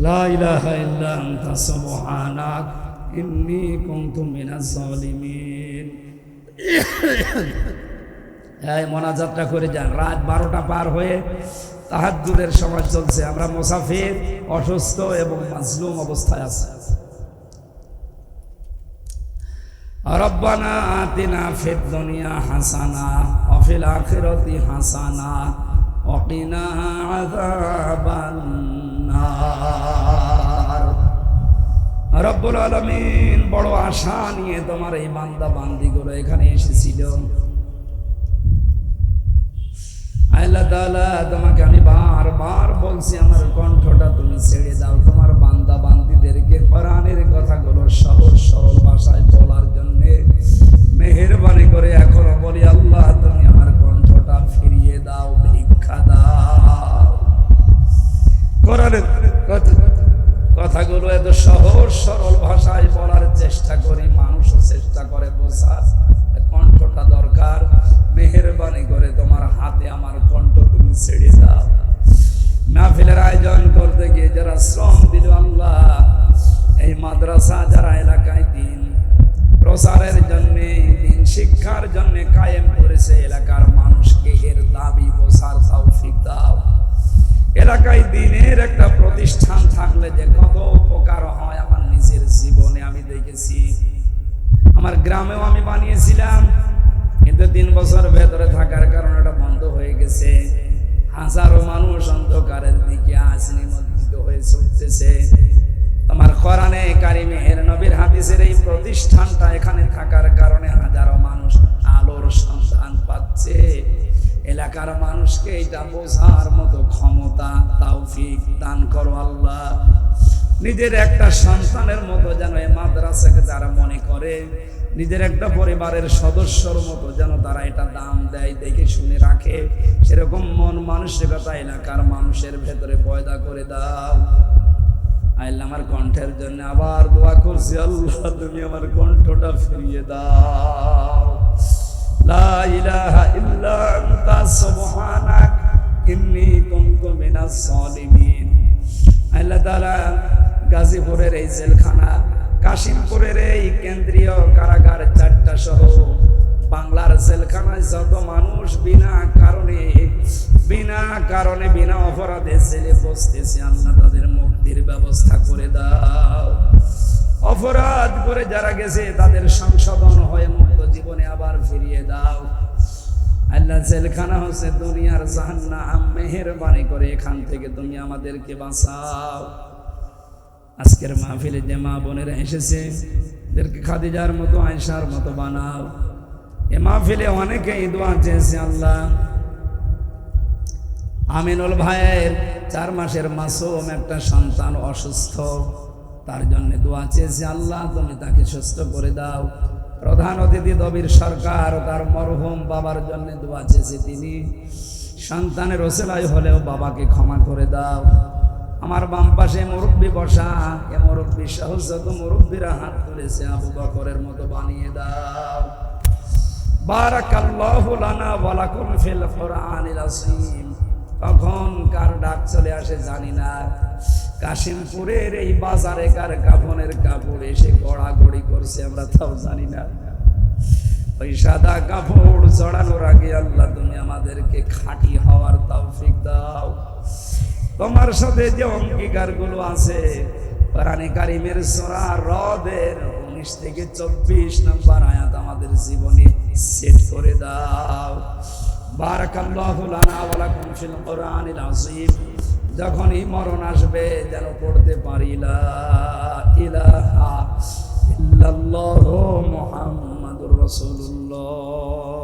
লা ইলাহা ইল্লা আনতা সুবহানাক ইন্নী কুনতু মিনাজ জালিমিন। এই মোনাজাতটা করে যান। রাত 12টা পার হয়ে তাহাজ্জুদের সময় চলছে। আমরা মুসাফির, অসুস্থ এবং মাজলুম অবস্থায় আছি। রব্বানা আতিনা ফিদ দুনিয়া হাসানা ওয়া ফিল আখিরাতি হাসানা ওয়া কিনা আযাবান নার। রব্বুল আলামিন বড় আশা নিয়ে তোমার এই বান্দা বান্দিগুলো এখানে এসেছিল। আল্লাহ তাআলা, তোমাকে আমি বারবার বলছি আমার কণ্ঠটা তুমি ছেড়ে দাও। তোমার বান্দা বান্দীদেরকে কোরআনের কথাগুলো সহজ সরল ভাষায় বলার জন্য মেহেরবানি করে এখনো বলি, আল্লাহ তুমি আমার কণ্ঠটা ফিরিয়ে দাও, ভিক্ষা দাও। কোরআনের কথাগুলো এত সহজ সরল ভাষায় বলার চেষ্টা করি, মানুষও চেষ্টা করে বোঝার। কণ্ঠটা দরকার, মেহেরবানি করে তোমার হাতে আমার কণ্ঠ তুমি ছেড়ে দাও। মাহফিলের আয়োজন করতে গিয়ে যারা শ্রম দিল আল্লাহ, এই মাদ্রাসা যারা এলাকায় দিন প্রচারের জন্য, দিন শিক্ষার জন্য কায়েম করেছে, এলাকার মানুষকে এর দাবি বোঝার তৌফিক দাও। এলাকায় দিনের একটা প্রতিষ্ঠান থাকলে যে কত উপকার হয় আমার নিজের জীবনে আমি দেখেছি। আমার গ্রামেও আমি বানিয়েছিলাম, কিন্তু 3 বছর ভেতরে থাকার কারণে এটা বন্ধ হয়ে গেছে। হাজারো মানুষ অন্ধকারের দিকে আজ নিমজ্জিত হয়ে ছুটতেছে। তোমার কোরআনে কারিমে এর নবীর হাদিসের এই প্রতিষ্ঠানটা এখানে থাকার কারণে হাজারো মানুষ আলোর সন্ধান পাচ্ছে। এলাকার মানুষকে এটা বোঝার মতো ক্ষমতা তৌফিক দান করো আল্লাহ। নিজের একটা সন্তানের মতো যেন এই মাদ্রাসাকে তারা মনে করে, নিজের একটা পরিবারের সদস্যর মতো যেন তারা এটা দাম দেয়, দেখে শুনে রাখে। সেরকম মন মানসিকতা এলাকার মানুষের ভেতরে পয়দা করে দাও। আল্লাহ আমার কণ্ঠের জন্য আবার দোয়া করছি, আল্লাহ তুমি আমার কণ্ঠটা ফিরিয়ে দাও। লা ইলাহা ইল্লা আনতা সুবহানাক ইন্নী কুনতু মিনাজ জালিমিন। আল্লাহ তাআলা গাজীপুরের এই জেলখানা, কাশিমপুরের এই কেন্দ্রীয় কারাগার 4টা সহ বাংলার জেলখানায় যত মানুষ বিনা কারণে বিনা অপরাধে জেলে বসতেছে, আল্লাহ তাদের মুক্তির ব্যবস্থা করে দাও। অপরাধ করে যারা গেছে তাদের সংশোধন হয়ে মুক্ত জীবনে আবার ফিরিয়ে দাও। আল্লাহ জেলখানা হচ্ছে দুনিয়ার জাহান্নাম, মেহেরবানি করে এখান থেকে তুমি আমাদেরকে বাঁচাও। আজকের মাহফিলে যে মা বোনেরা এসেছে এদেরকে খাদিজার মতো, আয়েশার মতো বানাও। এ মাহফিলে অনেকেই দোয়া চেয়েছে আল্লাহ। আমিনুল ভাইয়ের 4 মাসের মাসুম একটা সন্তান অসুস্থ, তার জন্য দোয়া চেয়েছে আল্লাহ তুমি তাকে সুস্থ করে দাও। প্রধান অতিথি দবির সরকার, তার মরহুম বাবার জন্য দোয়া চেয়েছে, তিনি সন্তানের ওসিলায় হলেও বাবাকে ক্ষমা করে দাও। আমার বাম পাশে মুরব্বী বসা, এ মুরব্বী সহ যত মুরব্বীরা হাত তুলেছে আবু বকরের মতো বানিয়ে দাও। বারাকাল্লাহু লানা ওয়া লাকুম ফিল কুরআনিল আযীম। কখন কার ডাক চলে আসে জানি না। কাশিমপুরের এই বাজারে কার কাফনের কাপড় এসে গড়াগড়ি করছে আমরা তাও জানি না। ওই সাদা কাপড় জড়ানোর আগে আল্লাহ তুমি আমাদেরকে খাঁটি হওয়ার তৌফিক দাও। তোমার সাথে যে অঙ্গীকারগুলো আছে কোরআনে কারিমের সূরা রদের 19 থেকে 24 নম্বর আয়াত আমাদের জীবনে সেট করে দাও। বারাকাল্লাহু লানা ওয়া লাকুম ফিল কোরআনিল আযীম। যখনই মরণ আসবে যেন পড়তে পারি লা ইলাহা ইল্লাল্লাহু মুহাম্মাদুর রাসূলুল্লাহ।